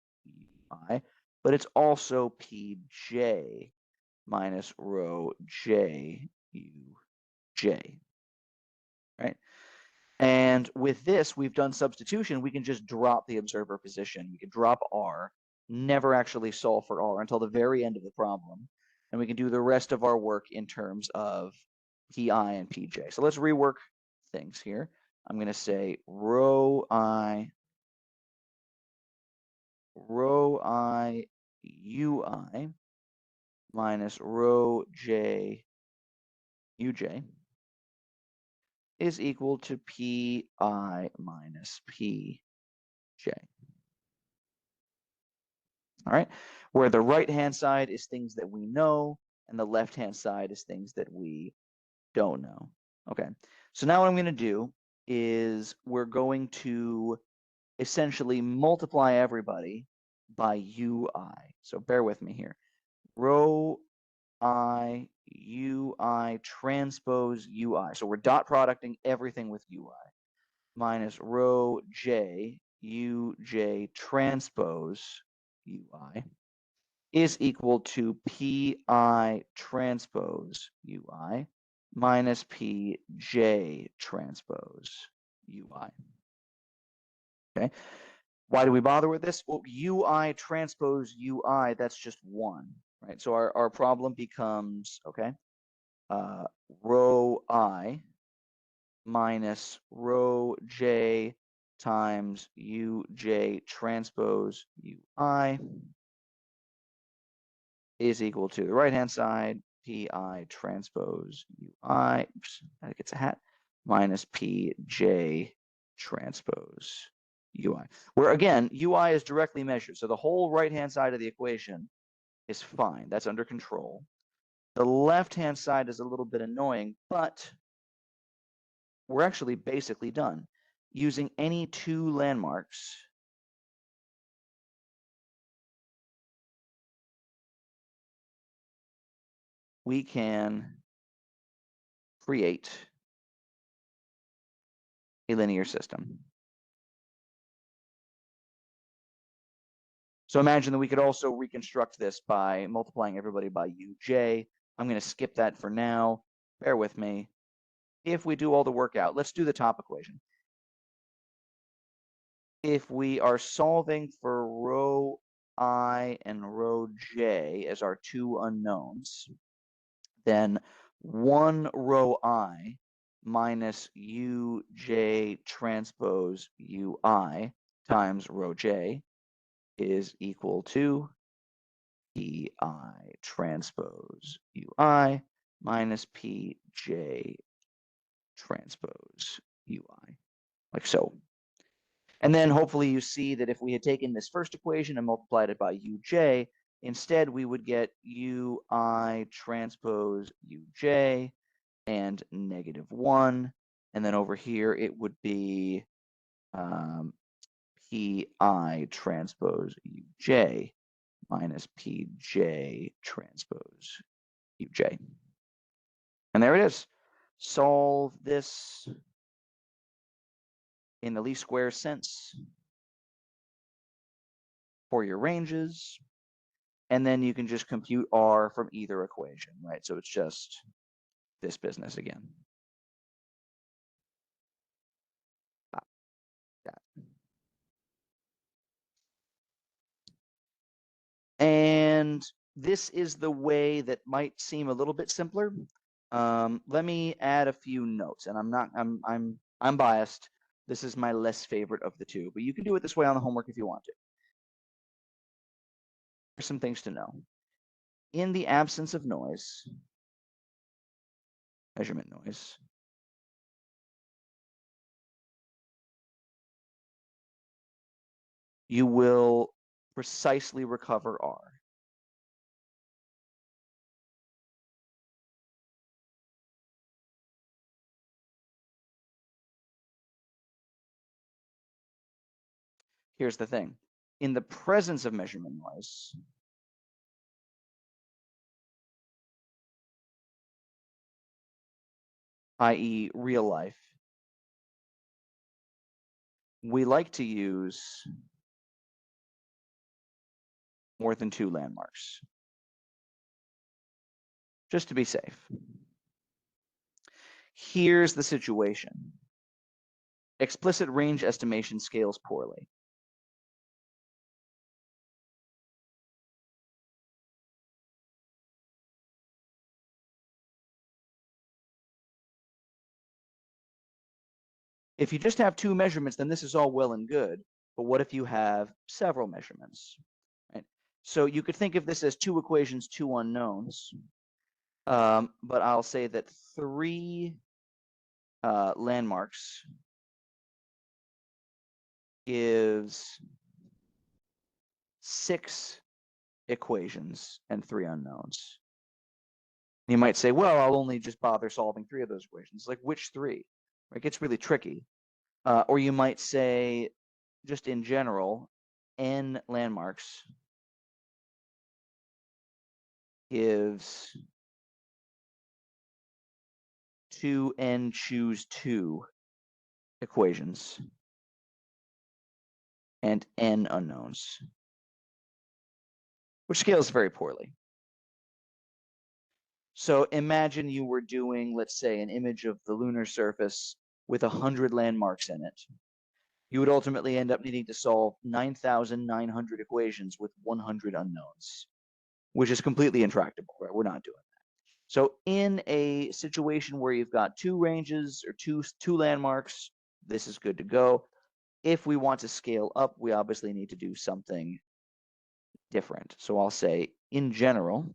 but it's also pj minus rho j uj, right? And with this, we've done substitution. We can just drop the observer position. We can drop r, never actually solve for r until the very end of the problem. And we can do the rest of our work in terms of pi and pj. So let's rework things here. I'm going to say rho I ui minus rho j uj is equal to pi minus pj. All right, where the right-hand side is things that we know, and the left-hand side is things that we don't know. Okay, so now what I'm going to do is we're going to essentially multiply everybody by ui. So bear with me here. Rho ui transpose ui. So we're dot producting everything with ui minus rho j uj transpose ui is equal to pi transpose ui minus pj transpose ui. Okay. Why do we bother with this? Well, ui transpose ui, that's just one, right? So our problem becomes, okay, rho I minus rho j times uj transpose ui is equal to the right-hand side, pi transpose ui, oops, that gets a hat, minus pj transpose ui, where again, ui is directly measured. So the whole right-hand side of the equation is fine. That's under control. The left-hand side is a little bit annoying, but we're actually basically done. Using any two landmarks, we can create a linear system. So imagine that we could also reconstruct this by multiplying everybody by uj. I'm going to skip that for now. Bear with me. If we do all the work out, let's do the top equation. If we are solving for rho I and rho j as our two unknowns, then 1 rho I minus uj transpose ui times rho j is equal to pi transpose ui minus pj transpose ui, like so. And then hopefully you see that if we had taken this first equation and multiplied it by uj, instead we would get ui transpose uj and -1. And then over here it would be pi transpose uj minus pj transpose uj. And there it is. Solve this in the least square sense for your ranges, and then you can just compute R from either equation, right? So it's just this business again. And this is the way that might seem a little bit simpler. Let me add a few notes, and I'm biased. This is my less favorite of the two, but you can do it this way on the homework if you want to. Here's some things to know. In the absence of noise, measurement noise, you will precisely recover R. Here's the thing. In the presence of measurement noise, i.e. real life, we like to use more than two landmarks, just to be safe. Here's the situation. Explicit range estimation scales poorly. If you just have two measurements, then this is all well and good. But what if you have several measurements? Right? So you could think of this as two equations, two unknowns. But I'll say that three landmarks gives 6 equations and 3 unknowns. You might say, well, I'll only just bother solving 3 of those equations. Like, which 3? It gets really tricky. Or you might say, just in general, n landmarks gives 2 and choose 2 equations and n unknowns, which scales very poorly. So imagine you were doing, let's say, an image of the lunar surface with 100 landmarks in it. You would ultimately end up needing to solve 9,900 equations with 100 unknowns, which is completely intractable, right? We're not doing that. So in a situation where you've got 2 ranges or two landmarks, this is good to go. If we want to scale up, we obviously need to do something different. So I'll say in general,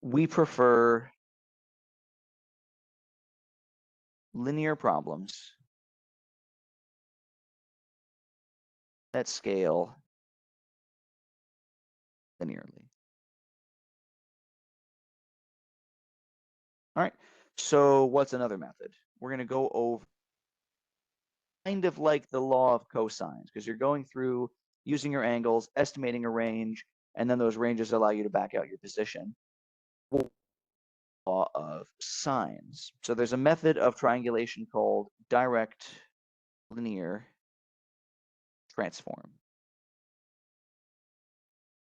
we prefer linear problems that scale linearly. All right, so what's another method? We're going to go over kind of like the law of cosines, because you're going through using your angles, estimating a range, and then those ranges allow you to back out your position. Law of sines. So there's a method of triangulation called direct linear transform,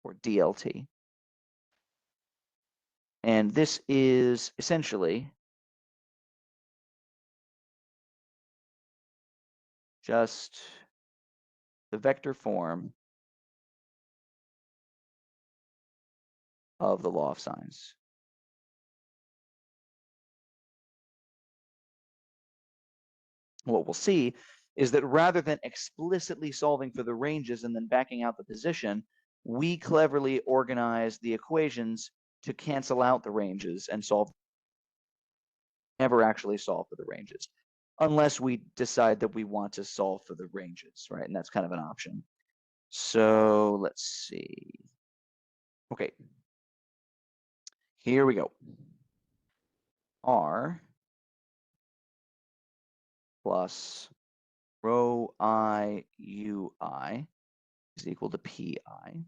or DLT. And this is essentially just the vector form of the law of sines. What we'll see is that rather than explicitly solving for the ranges and then backing out the position, we cleverly organize the equations to cancel out the ranges and never actually solve for the ranges, unless we decide that we want to solve for the ranges, right? And that's kind of an option. So let's see. Okay, here we go. R plus rho I ui is equal to pi.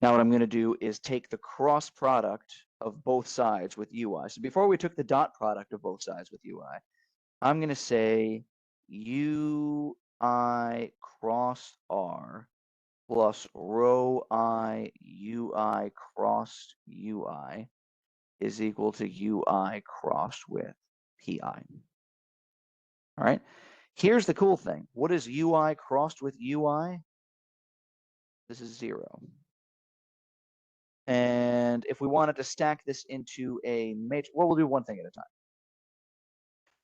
Now what I'm going to do is take the cross product of both sides with ui. So before we took the dot product of both sides with ui, I'm going to say ui cross r plus rho I ui crossed ui is equal to ui crossed with pi. All right. Here's the cool thing. What is ui crossed with ui? This is 0. And if we wanted to stack this into a matrix, well, we'll do one thing at a time.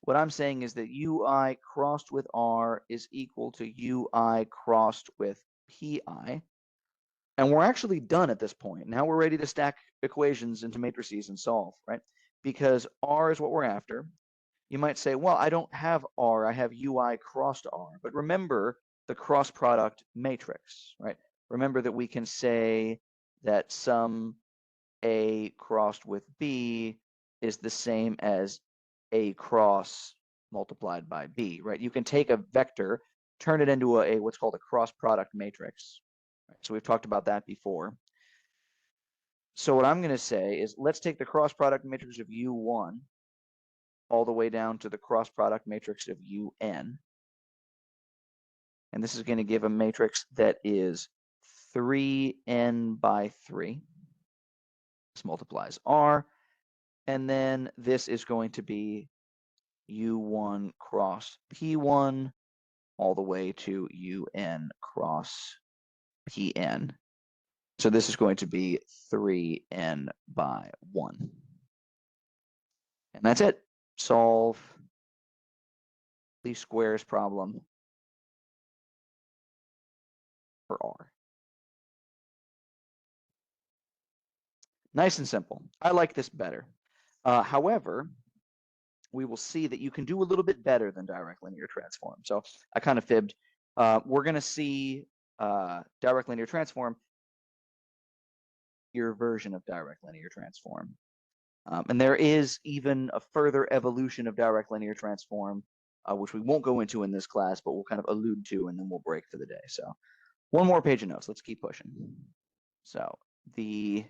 What I'm saying is that ui crossed with r is equal to ui crossed with pi. And we're actually done at this point. Now we're ready to stack equations into matrices and solve, right? Because r is what we're after. You might say, well, I don't have r, I have ui crossed r. But remember the cross product matrix, right? Remember that we can say that some a crossed with b is the same as a cross multiplied by b, right? You can take a vector, turn it into a what's called a cross product matrix. Right? So we've talked about that before. So what I'm going to say is let's take the cross product matrix of u1 all the way down to the cross product matrix of un. And this is going to give a matrix that is 3n by 3. This multiplies r. And then this is going to be u1 cross p1 all the way to un cross pn. So this is going to be 3n by 1. And that's it. Solve least squares problem for r. Nice and simple. I like this better. However, we will see that you can do a little bit better than direct linear transform. So I kind of fibbed. We're going to see direct linear transform, your version of direct linear transform. And there is even a further evolution of direct linear transform, which we won't go into in this class, but we'll kind of allude to, and then we'll break for the day. So One more page of notes. Let's keep pushing. So the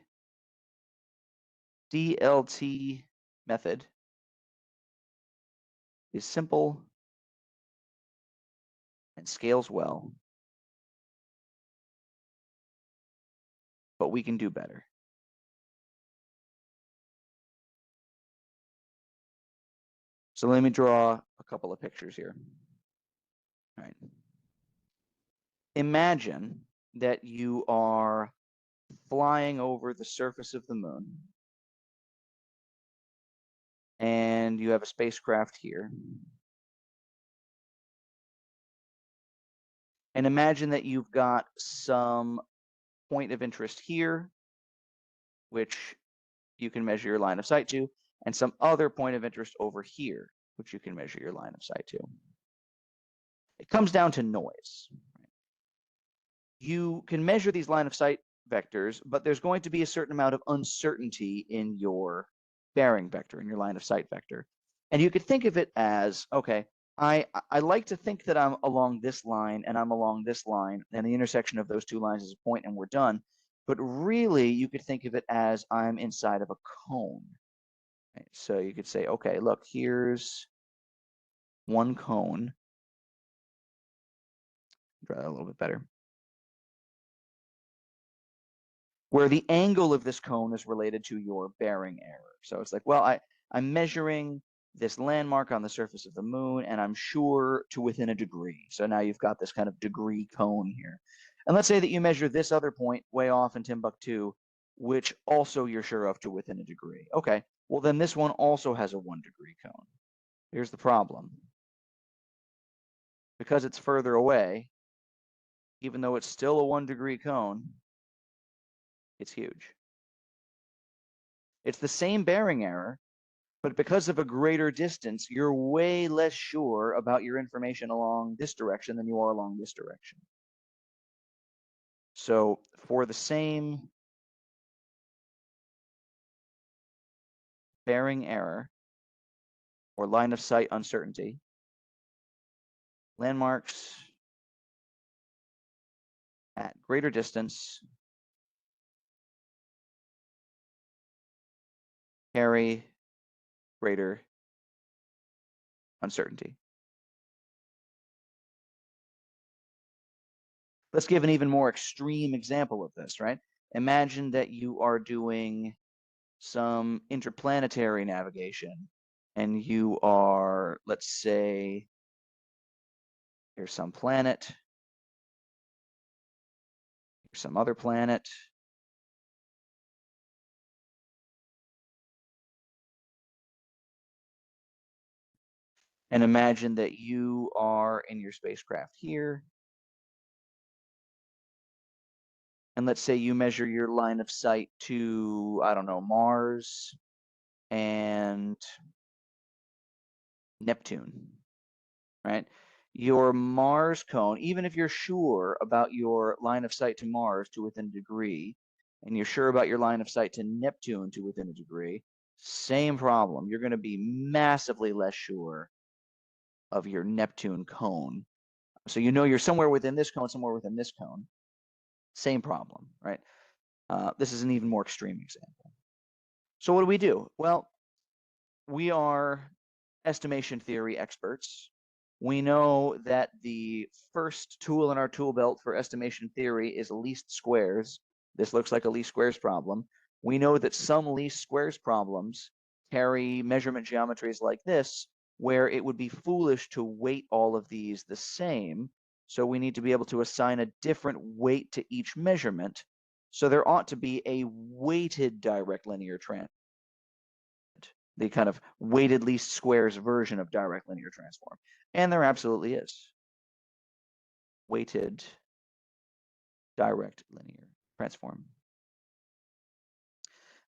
DLT method is simple and scales well, but we can do better. So let me draw a couple of pictures here. All right. Imagine that you are flying over the surface of the moon, and you have a spacecraft here. And imagine that you've got some point of interest here, which you can measure your line of sight to, and some other point of interest over here, which you can measure your line of sight to. It comes down to noise. You can measure these line of sight vectors, but there's going to be a certain amount of uncertainty in your bearing vector, in your line of sight vector. And you could think of it as, okay, I like to think that I'm along this line and I'm along this line, and the intersection of those two lines is a point and we're done. But really, you could think of it as I'm inside of a cone. Right? So you could say, okay, look, here's one cone. Draw that a little bit better. Where the angle of this cone is related to your bearing error. So it's like, well, I'm measuring this landmark on the surface of the moon, and I'm sure to within a degree. So now you've got this kind of degree cone here. And let's say that you measure this other point way off in Timbuktu, which also you're sure of to within a degree. Okay, well then this one also has a 1 degree cone. Here's the problem. Because it's further away, even though it's still a 1 degree cone, it's huge. It's the same bearing error, but because of a greater distance, you're way less sure about your information along this direction than you are along this direction. So for the same bearing error or line of sight uncertainty, landmarks at greater distance carry greater uncertainty. Let's give an even more extreme example of this, right? Imagine that you are doing some interplanetary navigation and you are, let's say, here's some planet, here's some other planet. And imagine that you are in your spacecraft here. And let's say you measure your line of sight to, I don't know, Mars and Neptune, right? Your Mars cone, even if you're sure about your line of sight to Mars to within a degree, and you're sure about your line of sight to Neptune to within a degree, same problem. You're going to be massively less sure of your Neptune cone. So you know you're somewhere within this cone, somewhere within this cone. Same problem, right? This is an even more extreme example. So what do? Well, we are estimation theory experts. We know that the first tool in our tool belt for estimation theory is least squares. This looks like a least squares problem. We know that some least squares problems carry measurement geometries like this, where it would be foolish to weight all of these the same. So we need to be able to assign a different weight to each measurement. So there ought to be a weighted direct linear transform, the kind of weighted least squares version of direct linear transform. And there absolutely is. Weighted direct linear transform.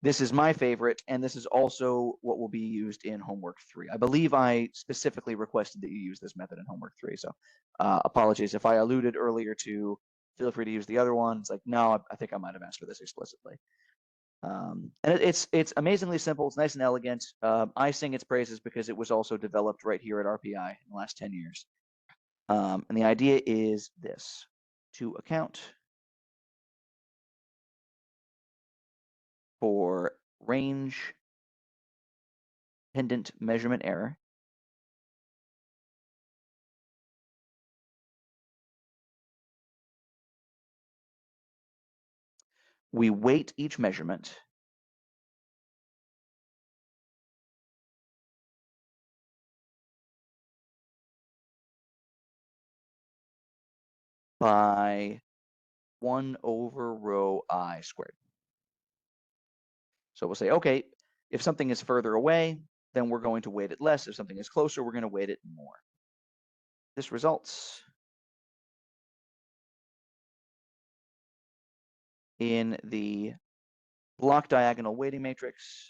This is my favorite, and this is also what will be used in homework 3. I believe I specifically requested that you use this method in homework 3, so apologies if I alluded earlier to feel free to use the other one. It's like, no, I think I might have asked for this explicitly. And it's amazingly simple. It's nice and elegant. I sing its praises because it was also developed right here at RPI in the last 10 years. And the idea is this. to account for range dependent measurement error, we weight each measurement by 1 over rho I squared. So we'll say, okay, if something is further away, then we're going to weight it less. If something is closer, we're going to weight it more. This results in the block diagonal weighting matrix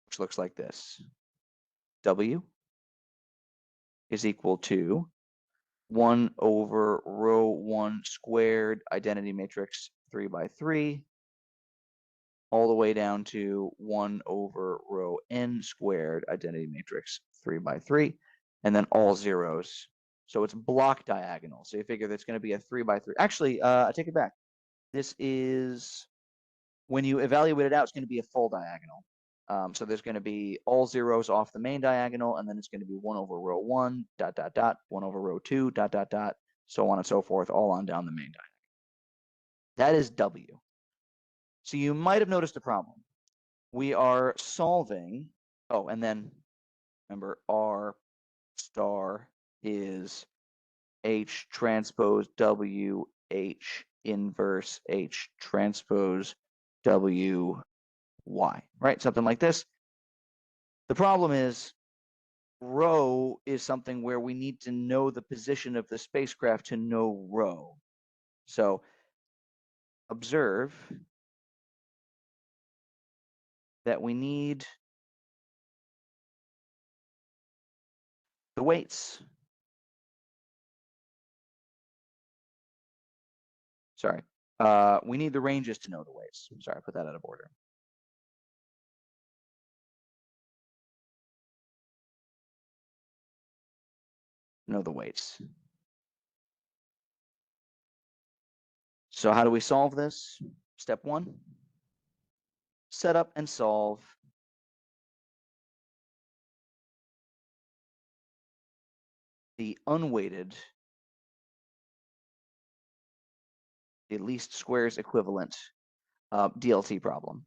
which looks like this. W is equal to 1 over rho 1 squared identity matrix 3 by 3, all the way down to 1 over rho n squared identity matrix 3 by 3, and then all zeros. So it's block diagonal. So you figure that's going to be a 3 by 3. Actually, I take it back. This is, when you evaluate it out, it's going to be a full diagonal. So there's going to be all zeros off the main diagonal, and then it's going to be 1 over rho 1, dot, dot, dot, 1 over rho 2, dot, dot, dot, so on and so forth, all on down the main diagonal. That is W. So you might have noticed a problem. We are solving, oh, and then remember R star is H transpose W, H inverse H transpose W, Y, right? Something like this. The problem is rho is something where we need to know the position of the spacecraft to know rho. So observe that we need the weights. Sorry, we need the ranges to know the weights. Sorry, I put that out of order. Know the weights. So how do we solve this? Step 1, set up and solve the unweighted, the least squares equivalent DLT problem.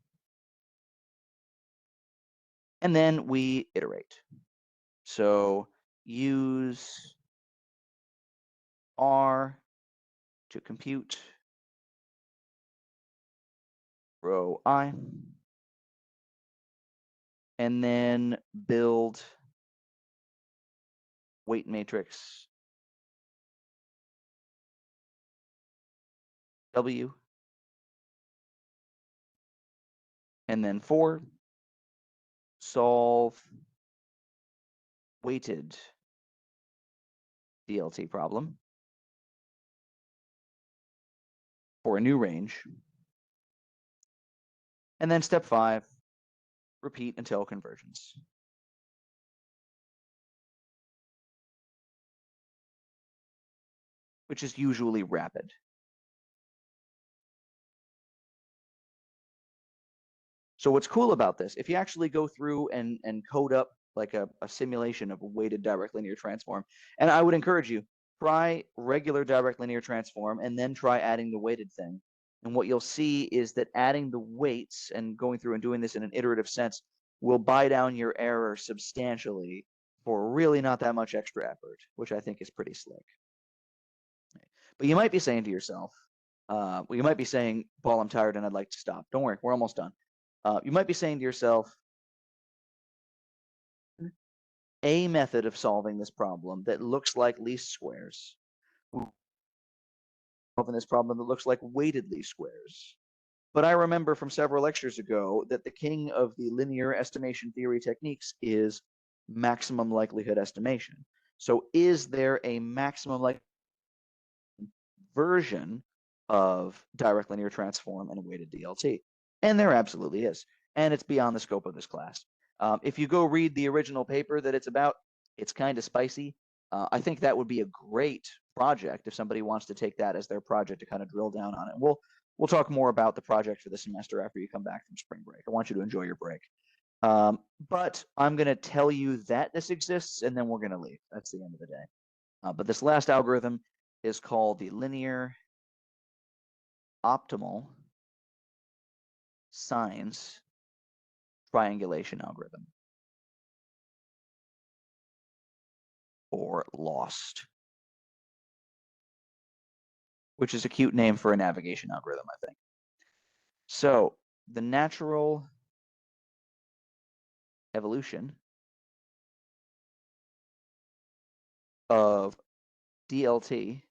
And then we iterate. So use R to compute rho I, and then build weight matrix W, and then 4, solve weighted DLT problem for a new range. And then step 5, repeat until convergence. Which is usually rapid. So what's cool about this, if you actually go through and code up like a simulation of a weighted direct linear transform, and I would encourage you, try regular direct linear transform and then try adding the weighted thing. And what you'll see is that adding the weights and going through and doing this in an iterative sense will buy down your error substantially for really not that much extra effort, which I think is pretty slick. But you might be saying to yourself, well, you might be saying, Paul, I'm tired and I'd like to stop. Don't worry, we're almost done. You might be saying to yourself, a method of solving this problem that looks like least squares, solving this problem that looks like weighted least squares. But I remember from several lectures ago that the king of the linear estimation theory techniques is maximum likelihood estimation. So is there a maximum likelihood version of direct linear transform and weighted DLT? And there absolutely is. And it's beyond the scope of this class. If you go read the original paper that it's about, it's kind of spicy. I think that would be a great project if somebody wants to take that as their project to kind of drill down on it. We'll talk more about the project for the semester after you come back from spring break. I want you to enjoy your break. But I'm going to tell you that this exists, and then we're going to leave. That's the end of the day. But this last algorithm is called the linear optimal sines triangulation algorithm, or LOST, which is a cute name for a navigation algorithm, I think. So the natural evolution of DLT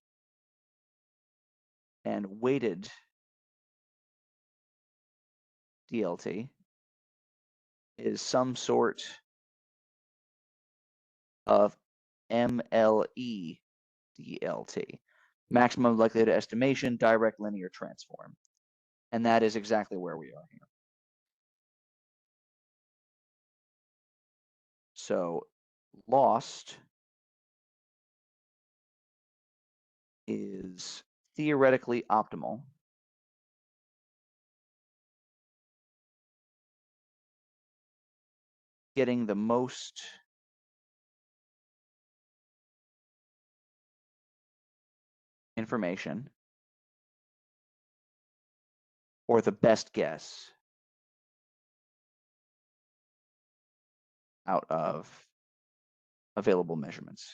and weighted DLT is some sort of MLE DLT, maximum likelihood estimation, direct linear transform. And that is exactly where we are here. So LOST is theoretically optimal getting the most information or the best guess out of available measurements.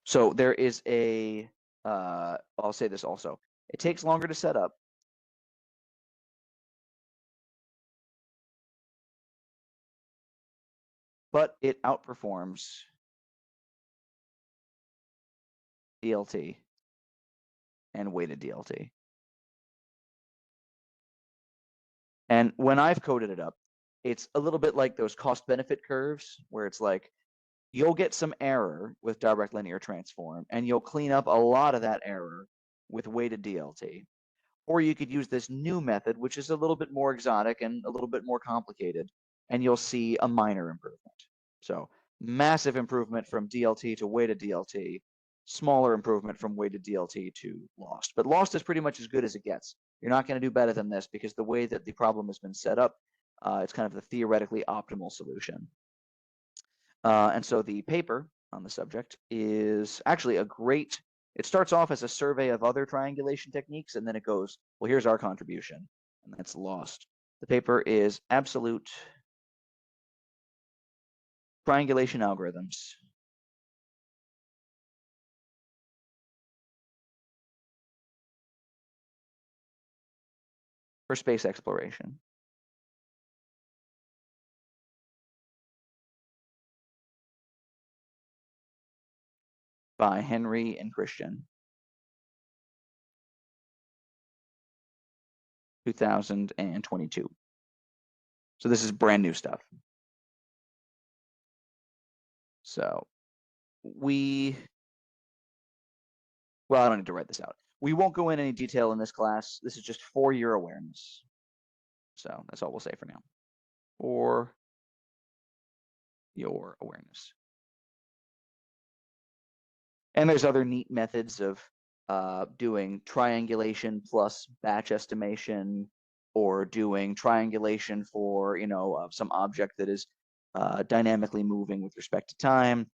So there is a, I'll say this also, it takes longer to set up, but it outperforms DLT and weighted DLT. And when I've coded it up, it's a little bit like those cost benefit curves where it's like, you'll get some error with direct linear transform and you'll clean up a lot of that error with weighted DLT. Or you could use this new method, which is a little bit more exotic and a little bit more complicated, and you'll see a minor improvement. So massive improvement from DLT to weighted DLT, smaller improvement from weighted DLT to LOST. But LOST is pretty much as good as it gets. You're not going to do better than this because the way that the problem has been set up, it's kind of the theoretically optimal solution. And so the paper on the subject is actually a great, it starts off as a survey of other triangulation techniques, and then it goes, well, here's our contribution, and that's LOST. The paper is Absolute Triangulation Algorithms for Space Exploration. By Henry and Christian, 2022. So this is brand new stuff. So well, I don't need to write this out. We won't go in any detail in this class. This is just for your awareness. So that's all we'll say for now. For your awareness. And there's other neat methods of doing triangulation plus batch estimation, or doing triangulation for, some object that is dynamically moving with respect to time.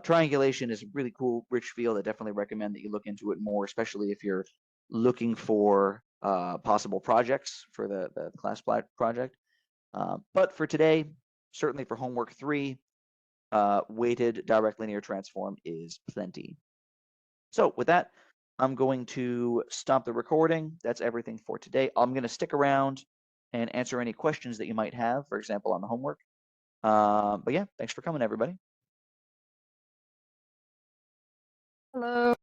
Triangulation is a really cool, rich field. I definitely recommend that you look into it more, especially if you're looking for possible projects for the class project. But for today, certainly for homework 3, weighted direct linear transform is plenty. So with that, I'm going to stop the recording. That's everything for today. I'm going to stick around and answer any questions that you might have, for example, on the homework. But yeah, thanks for coming, everybody. Hello.